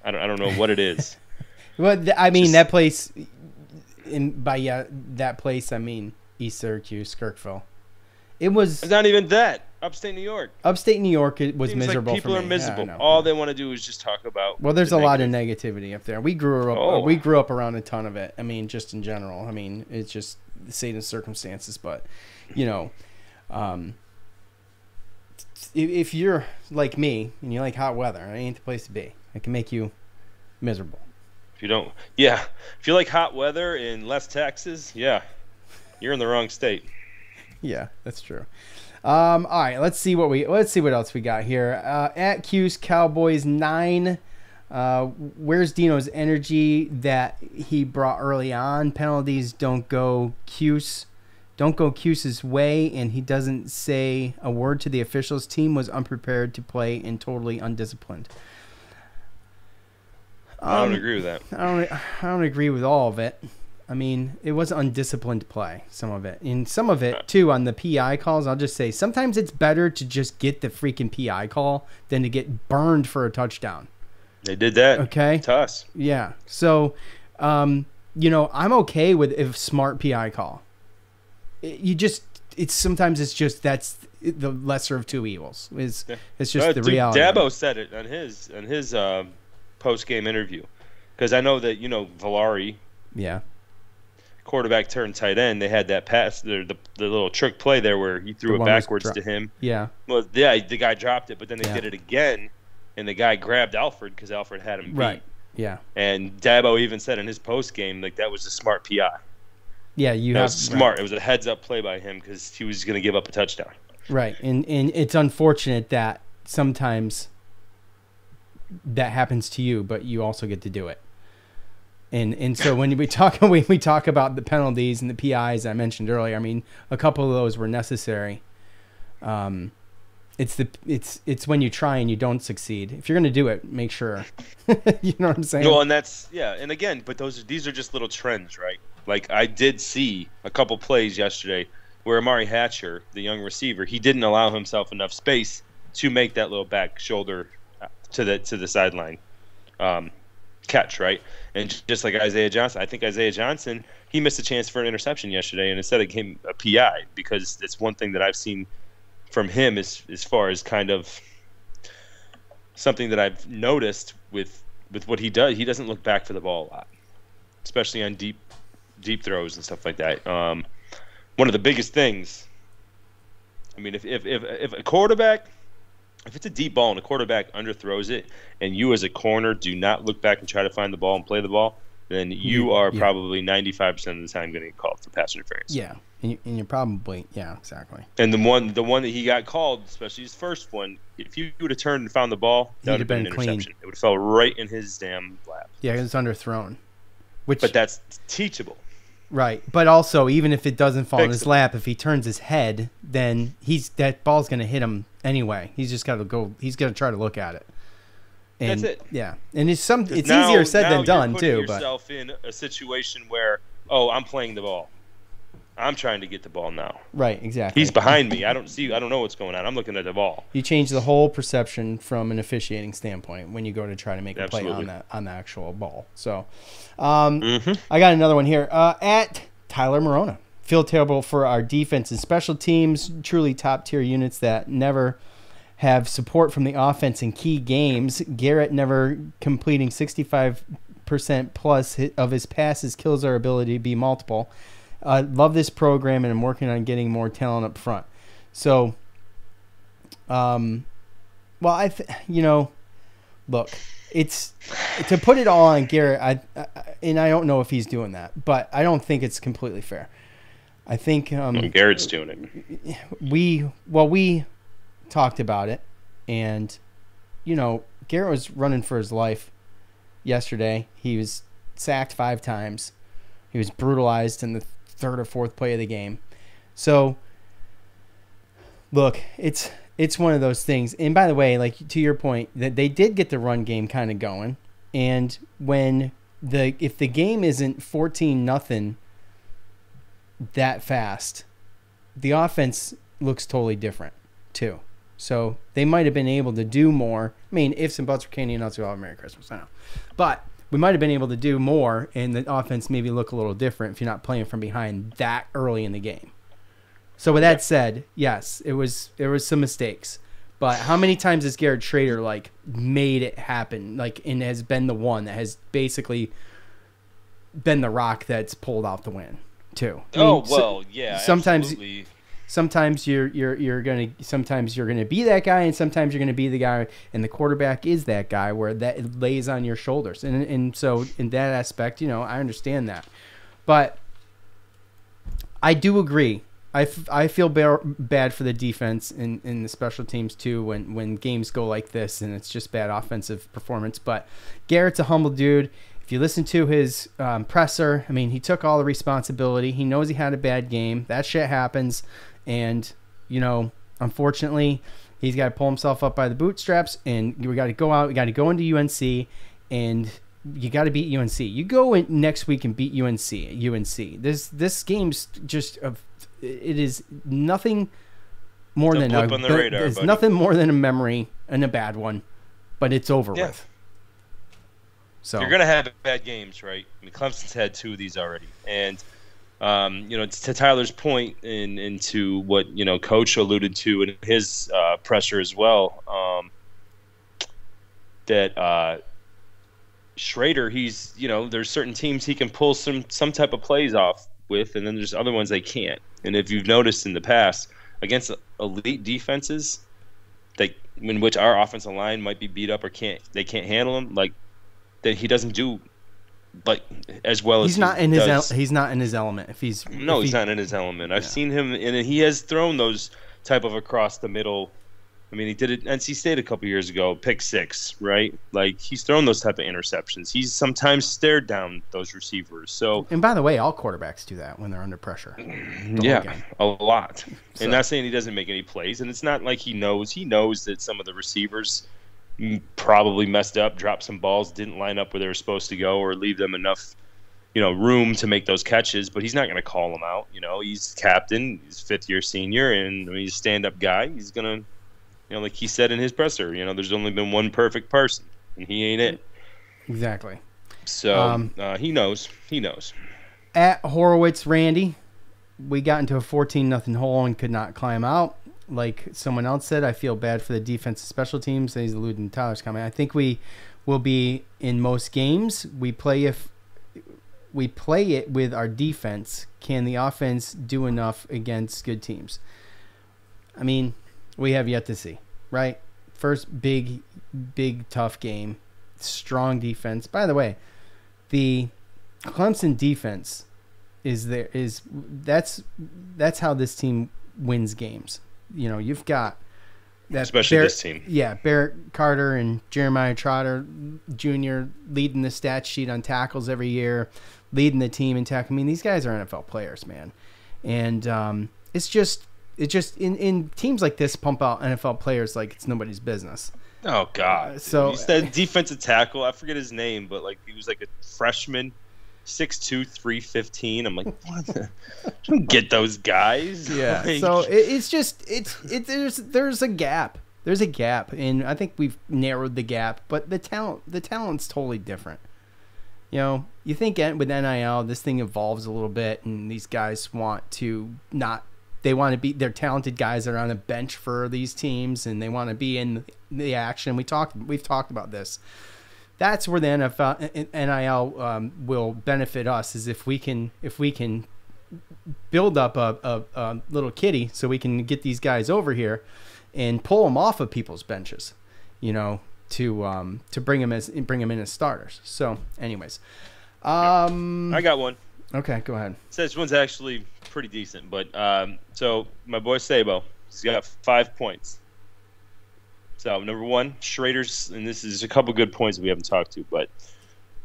I don't know what it is. Well, that place, that place, I mean East Syracuse, Kirkville. It's not even that. Upstate New York. Upstate New York, it was miserable. Like people for me. are miserable. All they want to do is just talk about. Well, there's a lot of negativity up there. We grew up around a ton of it. I mean, just in general. I mean, it's just Satan's circumstances. But, if you're like me and you like hot weather, it ain't the place to be. It can make you miserable. If you like hot weather in less taxes, you're in the wrong state. Yeah, that's true. All right, let's see what else we got here. At Cuse Cowboys 9. Where's Dino's energy that he brought early on? Penalties don't go Cuse's way, and he doesn't say a word to the officials. Team was unprepared to play and totally undisciplined. I don't agree with that. I don't agree with all of it. I mean, it was undisciplined play, some of it. And some of it, too, on the PI calls, I'll just say, sometimes it's better to just get the freaking PI call than to get burned for a touchdown. They did that. Okay. To us. Yeah. So, I'm okay with a smart PI call. Sometimes it's just that's the lesser of two evils. It's just the reality. Dabo said it on his post-game interview. Because I know that, Valari. Yeah. Quarterback turned tight end. They had that pass, the little trick play there where he threw it backwards to him. Yeah. Well, yeah, the guy dropped it, but then they did it again, and the guy grabbed Alfred because Alfred had him beat. Right. Yeah. And Dabo even said in his post game that was a smart PI. Yeah, that was smart. Right. It was a heads up play by him because he was going to give up a touchdown. Right, and it's unfortunate that sometimes that happens to you, but you also get to do it. And so when we talk about the penalties and the PIs I mentioned earlier, I mean, a couple of those were necessary. It's when you try and you don't succeed. If you're going to do it, make sure. You know what I'm saying? Well, and and again, but these are just little trends, right? Like, I did see a couple plays yesterday where Amari Hatcher, the young receiver, he didn't allow himself enough space to make that little back shoulder to the sideline catch, right? And just like Isaiah Johnson, I think Isaiah Johnson, he missed a chance for an interception yesterday, and instead it came a PI, because it's one thing that I've seen from him as far as kind of something that I've noticed with what he does. He doesn't look back for the ball a lot, especially on deep throws and stuff like that. One of the biggest things, I mean, if a quarterback, if it's a deep ball and a quarterback underthrows it, and you as a corner do not look back and try to find the ball and play the ball, then you are probably 95% of the time going to get called for pass interference. Yeah, and you're probably, yeah, exactly. And the one that he got called, especially his first one, if you would have turned and found the ball, that would have been an interception. It would have fell right in his damn lap. Yeah, it was underthrown. But that's teachable. Right, but also, even if it doesn't fall in his lap, if he turns his head, then that ball's going to hit him anyway. He's just got to go. He's going to try to look at it. And, that's it. Yeah, and it's easier said than done too. You're putting yourself in a situation where, I'm playing the ball. I'm trying to get the ball now. Right, exactly. He's behind me. I don't know what's going on. I'm looking at the ball. You change the whole perception from an officiating standpoint when you go to try to make a play on the actual ball. So, I got another one here. At Tyler Morona. Feel terrible for our defense and special teams, truly top-tier units that never have support from the offense in key games. Garrett never completing 65% plus of his passes kills our ability to be multiple. Love this program, and I'm working on getting more talent up front. So, look, it's to put it all on Garrett. And I don't know if he's doing that, but I don't think it's completely fair. I think Garrett's doing it. We talked about it, and Garrett was running for his life yesterday. He was sacked 5 times. He was brutalized in the 3rd or 4th play of the game. So, look, it's one of those things. And by the way, like to your point, that they did get the run game kind of going, and if the game isn't 14-0 that fast, the offense looks totally different too. So they might have been able to do more. I mean, ifs and buts were candy and nuts, we all have Merry Christmas. I know. But we might have been able to do more, and the offense maybe look a little different if you're not playing from behind that early in the game. So with that said, yes, there was some mistakes. But how many times has Garrett Schrader made it happen, and has been the one that has basically been the rock that's pulled out the win too? Absolutely. Sometimes you're gonna be that guy, and sometimes you're gonna be the guy, and the quarterback is that guy where that lays on your shoulders. And so in that aspect, I understand that, but I do agree. I feel bad for the defense and the special teams too when games go like this and it's just bad offensive performance. But Garrett's a humble dude. If you listen to his presser, I mean, he took all the responsibility. He knows he had a bad game. That shit happens. And, unfortunately, he's got to pull himself up by the bootstraps, and we got to go out. We got to go into UNC, and you got to beat UNC. You go in next week and beat UNC. This game's just it is nothing more than it's nothing more than a memory and a bad one, but it's over with. So you're gonna have bad games, right? I mean, Clemson's had 2 of these already, and to Tyler's point, and to what Coach alluded to in his presser as well, that Schrader, he's there's certain teams he can pull some type of plays off with, and then there's other ones they can't. And if you've noticed in the past against elite defenses, in which our offensive line might be beat up or can't handle him, that he doesn't do as well as he's not in his element. He's not in his element. I've seen him, and he has thrown those type of across the middle. I mean, he did it at NC State a couple years ago, pick 6, right? He's thrown those type of interceptions. He's sometimes stared down those receivers. So, and by the way, all quarterbacks do that when they're under pressure. A lot. So. And not saying he doesn't make any plays, and it's not like he knows. He knows that some of the receivers probably messed up, dropped some balls, didn't line up where they were supposed to go, or leave them enough, room to make those catches. But he's not going to call them out. He's captain, he's 5th-year senior, and he's a stand-up guy. He's gonna like he said in his presser, there's only been one perfect person, and he ain't it. Exactly. So he knows. He knows. At Horowitz, Randy, we got into a 14-0 hole and could not climb out. Like someone else said, I feel bad for the defensive special teams. He's alluding to Tyler's comment. I think we will be in most games. We play it with our defense. Can the offense do enough against good teams? I mean, we have yet to see, right? First big, tough game. Strong defense. By the way, the Clemson defense that's how this team wins games. You've got that, especially this team. Yeah, Barrett Carter and Jeremiah Trotter Jr. leading the stat sheet on tackles every year, leading the team in tackle. I mean, these guys are NFL players, man. And it's just in teams like this, pump out NFL players like it's nobody's business. Oh God! So he said defensive tackle. I forget his name, but he was like a freshman, 6'2", 315. I'm like, what? I don't get those guys. Yeah. So there's a gap. There's a gap, and I think we've narrowed the gap. But the talent's totally different. You think with NIL, this thing evolves a little bit, and these guys want to not. They want to be. They're talented guys that are on a bench for these teams, and they want to be in the action. We've talked about this. That's where the NIL will benefit us, is if we can build up a little kitty so we can get these guys over here and pull them off of people's benches, to bring them in as starters. So, anyways, I got one. Okay, go ahead. So this one's actually pretty decent, but so my boy Sabo, he's got 5 points. So number one, Schrader's, and this is a couple good points that we haven't talked to, but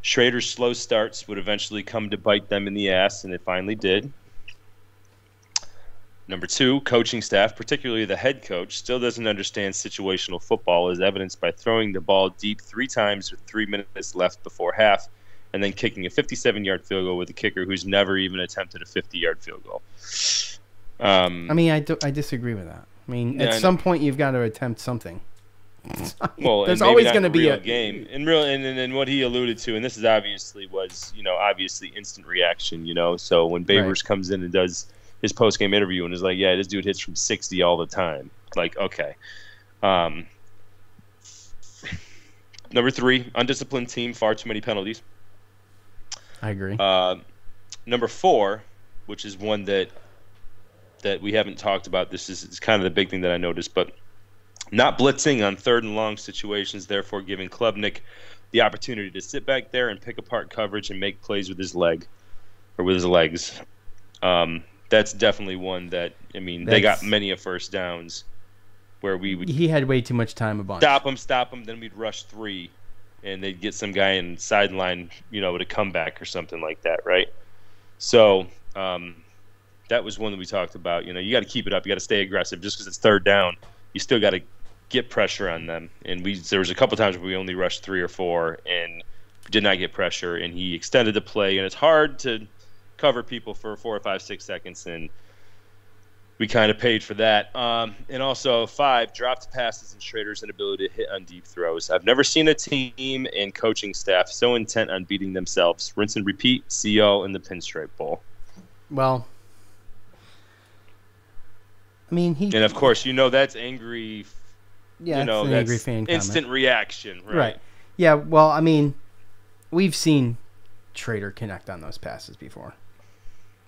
Schrader's slow starts would eventually come to bite them in the ass, and it finally did. Number two, coaching staff, particularly the head coach, still doesn't understand situational football, as evidenced by throwing the ball deep 3 times with 3 minutes left before half, and then kicking a 57-yard field goal with a kicker who's never even attempted a 50-yard field goal. I mean, I disagree with that. I mean, at some point you've got to attempt something. Well, there's always going to be a game, and what he alluded to, and this is obviously instant reaction. So when Babers comes in and does his post-game interview and is like, "Yeah, this dude hits from 60 all the time." Like, okay. Number 3, undisciplined team, far too many penalties. I agree. Number 4, which is one that we haven't talked about. This is kind of the big thing that I noticed, but not blitzing on 3rd and long situations, therefore giving Klubnik the opportunity to sit back there and pick apart coverage and make plays with his leg or with his legs. That's definitely one that, they got many of first downs where he had way too much time a bunch. Stop him, then we'd rush 3, and they'd get some guy in sideline, with a comeback or something like that, right? So that was one that we talked about. You got to keep it up. You got to stay aggressive. Just because it's 3rd down, you still got to get pressure on them. And there was a couple times where we only rushed 3 or 4 and did not get pressure, and he extended the play. And it's hard to cover people for 4 or 5, 6 seconds, and we kind of paid for that. And also 5, dropped passes and Schrader's inability to hit on deep throws. I've never seen a team and coaching staff so intent on beating themselves. Rinse and repeat, CO in the Pinstripe Bowl. Well, and of course, that's angry. Yeah, that's an angry fan instant comment. Reaction, right? Yeah, well, we've seen Schrader connect on those passes before.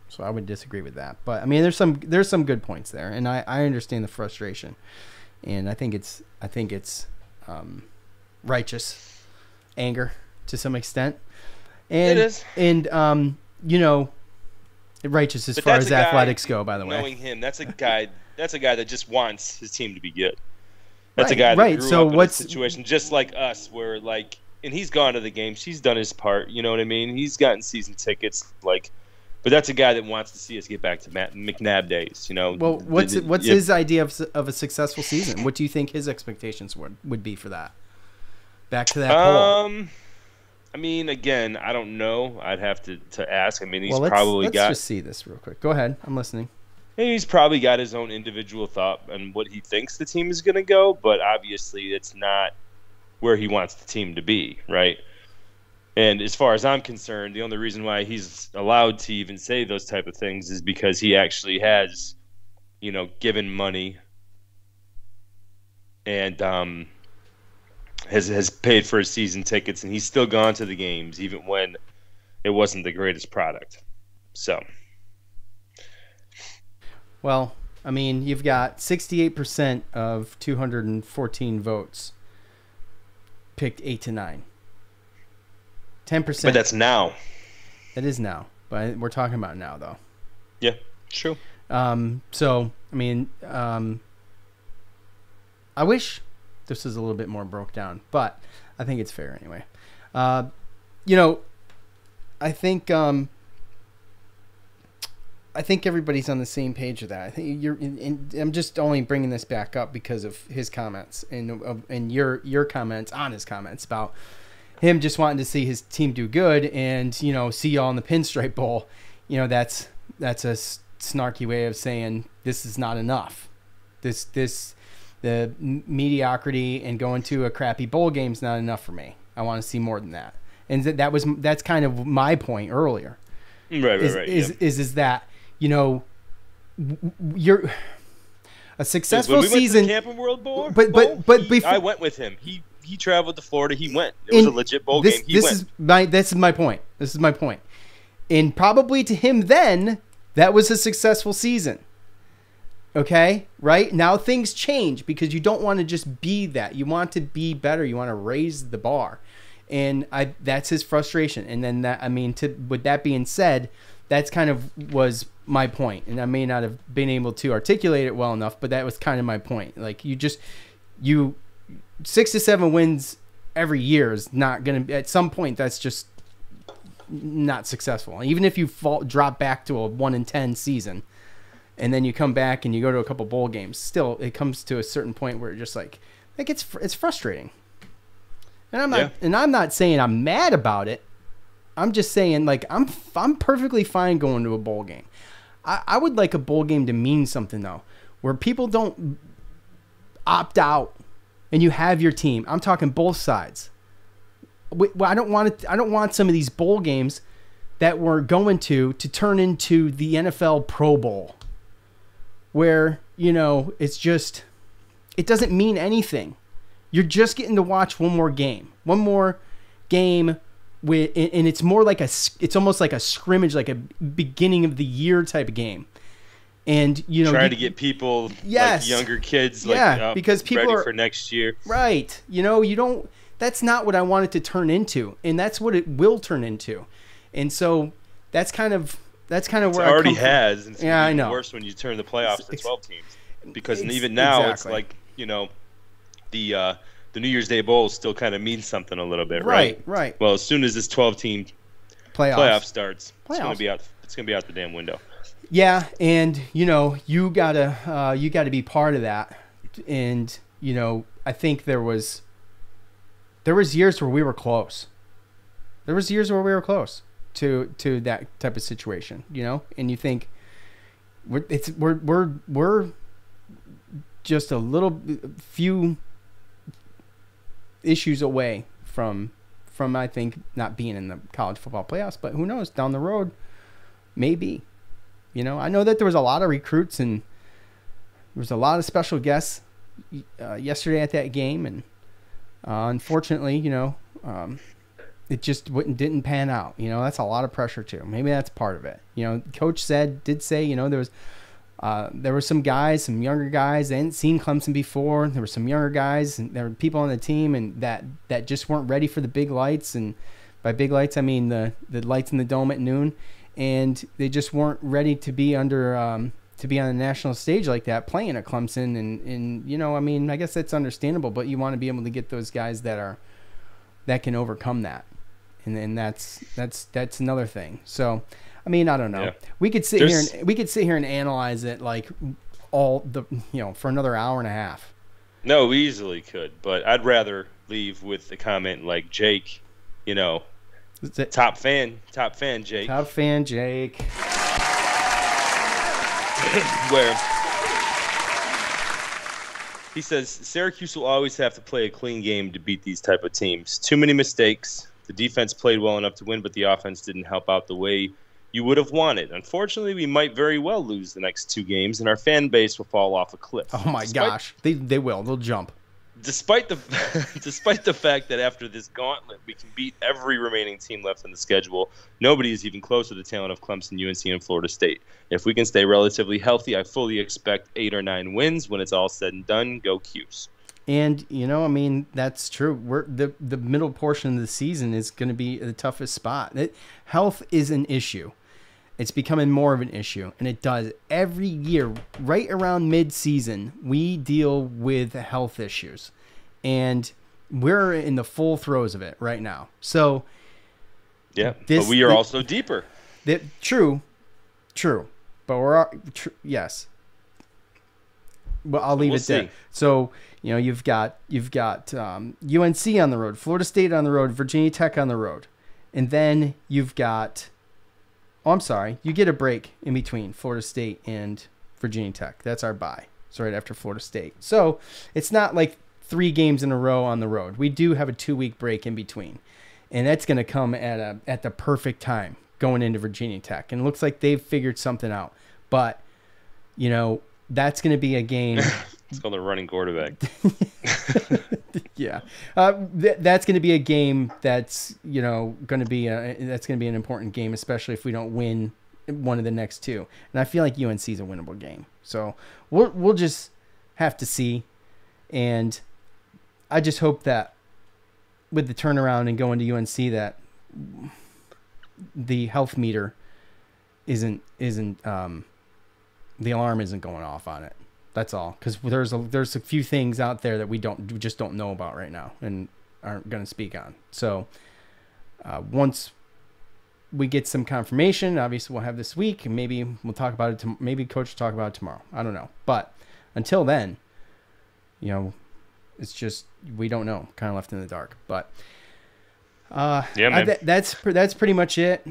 So I would disagree with that. But there's some good points there, and I understand the frustration, and I think it's righteous anger to some extent. And it is. And righteous as far as athletics go, by the way. Knowing him, that's a guy that just wants his team to be good. That's a guy that grew up in a situation just like us, where and he's gone to the games, he's done his part. You know what I mean? He's gotten season tickets, but that's a guy that wants to see us get back to McNabb days. Well, what's his idea of a successful season? What do you think his expectations would be for that? Back to that poll. Again, I don't know. I'd have to ask. He's let's probably got. Let's just see this real quick. Go ahead. I'm listening. He's probably got his own individual thought on what he thinks the team is going to go, but obviously it's not where he wants the team to be, right? And as far as I'm concerned, the only reason why he's allowed to even say those type of things is because he actually has, given money and has paid for his season tickets, and he's still gone to the games even when it wasn't the greatest product. So, well, I mean, you've got 68% of 214 votes picked 8 to 9. 10%. But that's now. That is now, but we're talking about now, though. Yeah, true. So, I mean, I wish this was a little bit more broke down, but I think it's fair anyway. I think everybody's on the same page with that. I think I'm just only bringing this back up because of his comments and your comments on his comments about him just wanting to see his team do good and, see y'all in the Pinstripe Bowl. That's a snarky way of saying this is not enough. The mediocrity and going to a crappy bowl game is not enough for me. I want to see more than that. And that's kind of my point earlier. Right. Is that, you're a successful when we season. Went to the Camping World Bowl, but before, I went with him. He traveled to Florida. He went. It was a legit bowl game. This is my point. And probably to him then, that was a successful season. Okay, right? Now things change because you don't want to just be that. You want to be better. You want to raise the bar. And that's his frustration. And then with that being said, that's kind of was my point. And I may not have been able to articulate it well enough, but that was kind of my point. Like 6 to 7 wins every year is not going to, at some point, that's just not successful. Even if you drop back to a 1-10 season and then you come back and you go to a couple bowl games, still it comes to a certain point where you're just like it's frustrating. And I'm not saying I'm mad about it. I'm just saying I'm perfectly fine going to a bowl game. I would like a bowl game to mean something though, where people don't opt out and you have your team. I'm talking both sides. I don't want some of these bowl games that we're going to turn into the NFL Pro Bowl, where it's just it doesn't mean anything. You're just getting to watch one more game with, and it's more like it's almost like a scrimmage, like a beginning of the year type of game. And trying to get people, like younger kids, because people ready are for next year, right? You don't. That's not what I want it to turn into, and that's what it will turn into. And so that's kind of where it already has. And it's I know. Worse when you turn the playoffs to 12 teams, because even now exactly. it's like the New Year's Day Bowl still kind of means something a little bit, right? Right. Well, as soon as this 12-team playoff starts, it's going to be out. It's going to be out the damn window. Yeah, and you gotta be part of that, and I think there was years where we were close. There was years where we were close to that type of situation, and you think we're just a few issues away from I think not being in the college football playoffs, but who knows, down the road, maybe. I know that there was a lot of recruits and there was a lot of special guests yesterday at that game, and unfortunately, it just didn't pan out. That's a lot of pressure too. Maybe that's part of it. Coach did say, there were some guys, some younger guys, they hadn't seen Clemson before. There were some younger guys, and there were people on the team, and that just weren't ready for the big lights. And by big lights, I mean the lights in the dome at noon, and they just weren't ready to be to be on a national stage like that, playing at Clemson. And I guess that's understandable, but you want to be able to get those guys that can overcome that. And then that's another thing. So, I don't know. Yeah. We could sit here and analyze it like for another hour and a half. No, we easily could, but I'd rather leave with a comment like Jake, top fan Jake. Top fan Jake. where he says Syracuse will always have to play a clean game to beat these type of teams. Too many mistakes. The defense played well enough to win, but the offense didn't help out the way you would have wanted. Unfortunately, we might very well lose the next 2 games, and our fan base will fall off a cliff. Oh my gosh, they will. They'll jump. Despite the fact that after this gauntlet, we can beat every remaining team left on the schedule, nobody is even close to the talent of Clemson, UNC, and Florida State. If we can stay relatively healthy, I fully expect 8 or 9 wins when it's all said and done. Go Cuse. And, I mean, that's true. The middle portion of the season is going to be the toughest spot. Health is an issue. It's becoming more of an issue, and it does every year. Right around mid-season, we deal with health issues, and we're in the full throes of it right now. So, yeah, but we are also deeper. True, but yes. Well, I'll leave it there. So, you've got UNC on the road, Florida State on the road, Virginia Tech on the road, and then you've got. Oh, I'm sorry. You get a break in between Florida State and Virginia Tech. That's our bye. It's right after Florida State. So it's not like 3 games in a row on the road. We do have a 2-week break in between, and that's going to come at the perfect time going into Virginia Tech. And it looks like they've figured something out. But that's going to be a game. It's called a running quarterback. Yeah, that's going to be a game that's going to be an important game, especially if we don't win one of the next 2. And I feel like UNC is a winnable game, so we'll just have to see. And I just hope that with the turnaround and going to UNC, that the health meter isn't the alarm isn't going off on it. That's all, because there's a few things out there that we just don't know about right now and aren't going to speak on. So once we get some confirmation, obviously we'll have this week, and maybe we'll talk about it. Maybe Coach will talk about it tomorrow. I don't know, but until then, it's just we don't know. Kind of left in the dark. But yeah, man. That's pretty much it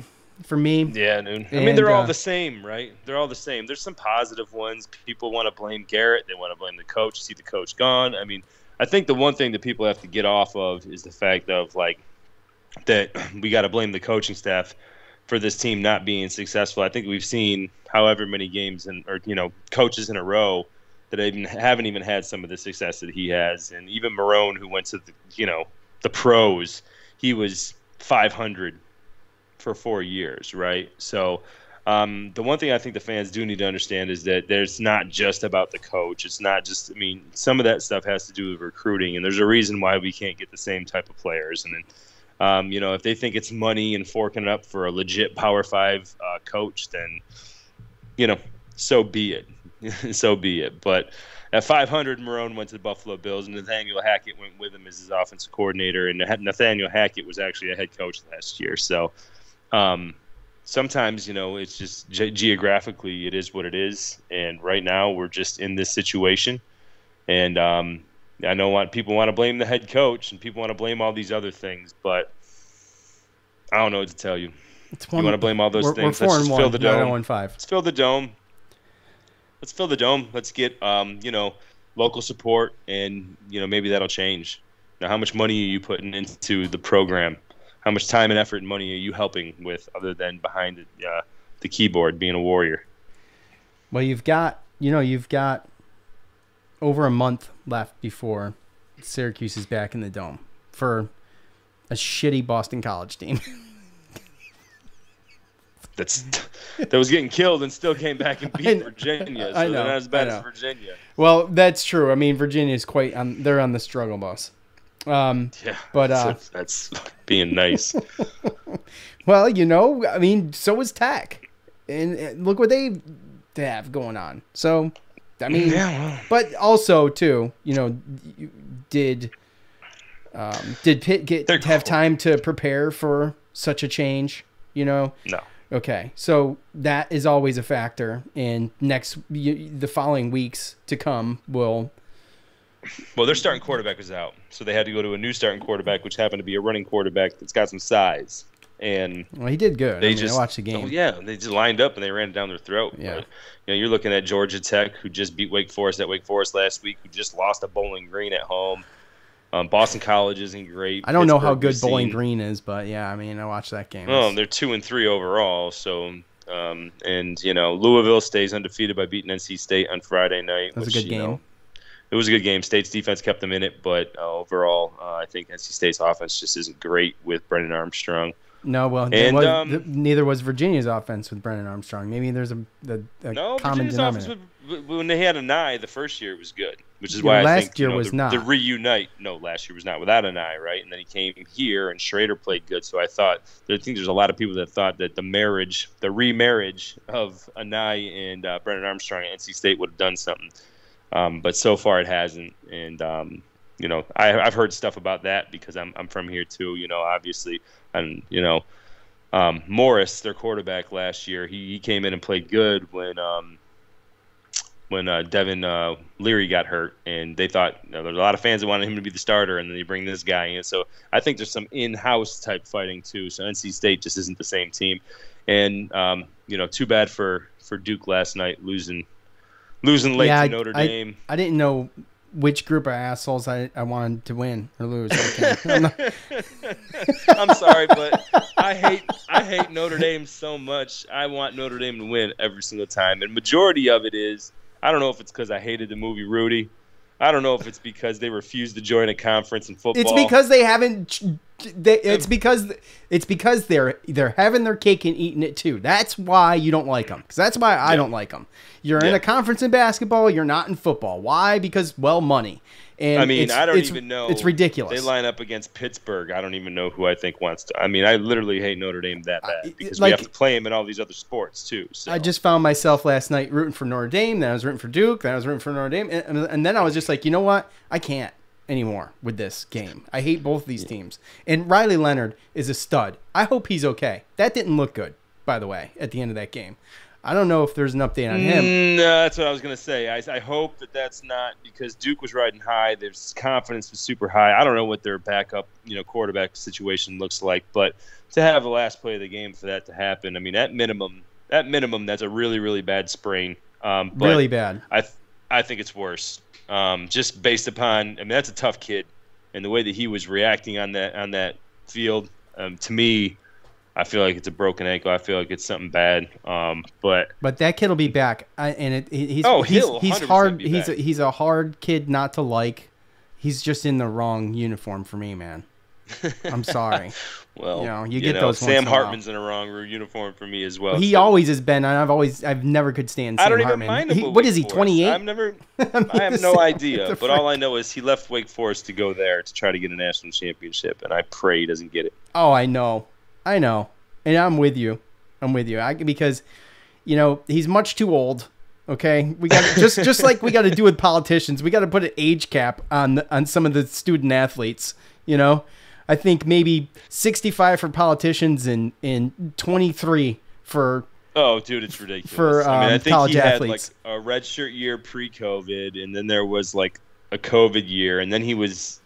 for me. Yeah, dude. I mean, they're all the same, right? They're all the same. There's some positive ones. People want to blame Garrett. They want to blame the coach. See the coach gone. I mean, I think the one thing that people have to get off of is the fact of, like, that we got to blame the coaching staff for this team not being successful. I think we've seen however many games coaches in a row that haven't even had some of the success that he has. And even Marone, who went to the pros, he was 500 for 4 years, right? So the one thing I think the fans do need to understand is that there's not just about the coach. It's not just, some of that stuff has to do with recruiting, and there's a reason why we can't get the same type of players. And then, if they think it's money and forking it up for a legit Power 5 coach, then, so be it. So be it. But at 500, Marone went to the Buffalo Bills, and Nathaniel Hackett went with him as his offensive coordinator, and Nathaniel Hackett was actually a head coach last year. So sometimes, it's just geographically it is what it is. And right now we're just in this situation. And I know people want to blame the head coach and people want to blame all these other things, but I don't know what to tell you. You want to blame all those things. Let's just fill the dome. Let's fill the dome. Let's fill the dome. Let's get, local support, and, maybe that'll change. Now, how much money are you putting into the program? How much time and effort and money are you helping with other than behind the keyboard being a warrior? Well, you've got over a month left before Syracuse is back in the dome for a shitty Boston College team. That was getting killed and still came back and beat Virginia. So they're not as bad as Virginia. Well, that's true. Virginia is they're on the struggle bus. Yeah, but that's being nice. Well, so is Tech, and look what they have going on. So, but also too, did Pitt have time to prepare for such a change? No. Okay, so that is always a factor, and the following weeks to come will. Well, their starting quarterback was out, so they had to go to a new starting quarterback, which happened to be a running quarterback that's got some size. And well, he did good. They I watched the game. Yeah, they just lined up and they ran it down their throat. Yeah. But, you're looking at Georgia Tech, who just beat Wake Forest at Wake Forest last week, who just lost to Bowling Green at home. Boston College isn't great. I don't know how good Bowling Green is, but yeah, I mean, I watched that game. Oh, they're 2-3 overall. So, Louisville stays undefeated by beating NC State on Friday night. That was a good game. It was a good game. State's defense kept them in it, but overall, I think NC State's offense just isn't great with Brendan Armstrong. No, well, neither was Virginia's offense with Brendan Armstrong. Maybe there's a common denominator. When they had Anai the first year, it was good, which is why I think last year was not. The reunite. No, last year was not without Anai, right? And then he came here, and Schrader played good. So I think there's a lot of people that thought that the remarriage of Anai and Brendan Armstrong at NC State would have done something. But so far it hasn't, and I've heard stuff about that because I'm from here too. Obviously, and Morris, their quarterback last year, he came in and played good when Devin Leary got hurt, and they thought there were a lot of fans that wanted him to be the starter, and then you bring this guy in. So I think there's some in-house type fighting too. So NC State just isn't the same team, and too bad for Duke last night losing late to Notre Dame. I didn't know which group of assholes I wanted to win or lose. I'm sorry, but I hate Notre Dame so much. I want Notre Dame to win every single time. And majority of it is, I don't know if it's because I hated the movie Rudy. I don't know if it's because they refused to join a conference in football. It's because they haven't. It's because they're having their cake and eating it too. That's why you don't like them. Because that's why I don't like them. You're in a conference in basketball. You're not in football. Why? Because money. And I mean, I don't even know. It's ridiculous. They line up against Pittsburgh. I don't even know who I think wants to. I mean, I literally hate Notre Dame that bad because we have to play them in all these other sports too. So. I just found myself last night rooting for Notre Dame. Then I was rooting for Duke. Then I was rooting for Notre Dame. And then I was just like, you know what? I can't anymore with this game. I hate both of these teams. And Riley Leonard is a stud. I hope he's okay. That didn't look good, by the way, at the end of that game. I don't know if there's an update on him. No, that's what I was going to say. I hope that's not because Duke was riding high. Their confidence was super high. I don't know what their backup, quarterback situation looks like, but to have the last play of the game for that to happen, I mean, at minimum, that's a really, really bad sprain. Really bad. I think it's worse. Just based upon, I mean, that's a tough kid, and the way that he was reacting on that field, to me, I feel like it's a broken ankle. I feel like it's something bad. But that kid will be back, he's hard. He's a hard kid not to like. He's just in the wrong uniform for me, man. I'm sorry. Well, you get those. Sam Hartman's in a wrong uniform for me as well. He always has been, and I've never could stand Sam Hartman. I don't even mind him. What is he? 28? I have no idea. But all I know is he left Wake Forest to go there to try to get a national championship, and I pray he doesn't get it. Oh, I know, and I'm with you. Because, he's much too old. Okay, we got just like we got to do with politicians. We got to put an age cap on some of the student athletes. I think maybe 65 for politicians and 23 for. Oh, dude, it's ridiculous. For I think college he athletes. had like a redshirt year pre-COVID, and then there was like a COVID year, and then he was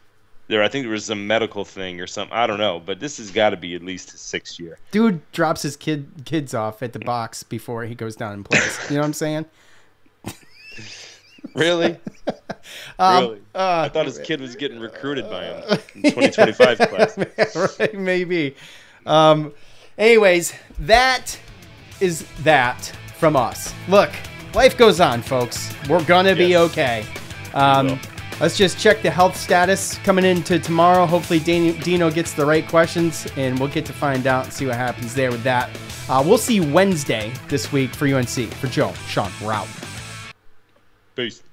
there. I think there was some medical thing or something. I don't know, but this has got to be at least his 6th year. Dude drops his kids off at the box before he goes down and plays. You know what I'm saying? Really? Really? I thought his kid was getting recruited by him in 2025 class. Right, maybe. Anyways, that is that from us. Look, life goes on, folks. We're going to be okay. Let's just check the health status coming into tomorrow. Hopefully Dino gets the right questions, and we'll get to find out and see what happens there with that. We'll see you Wednesday this week for UNC. For Joe, Sean, we're out. Peace.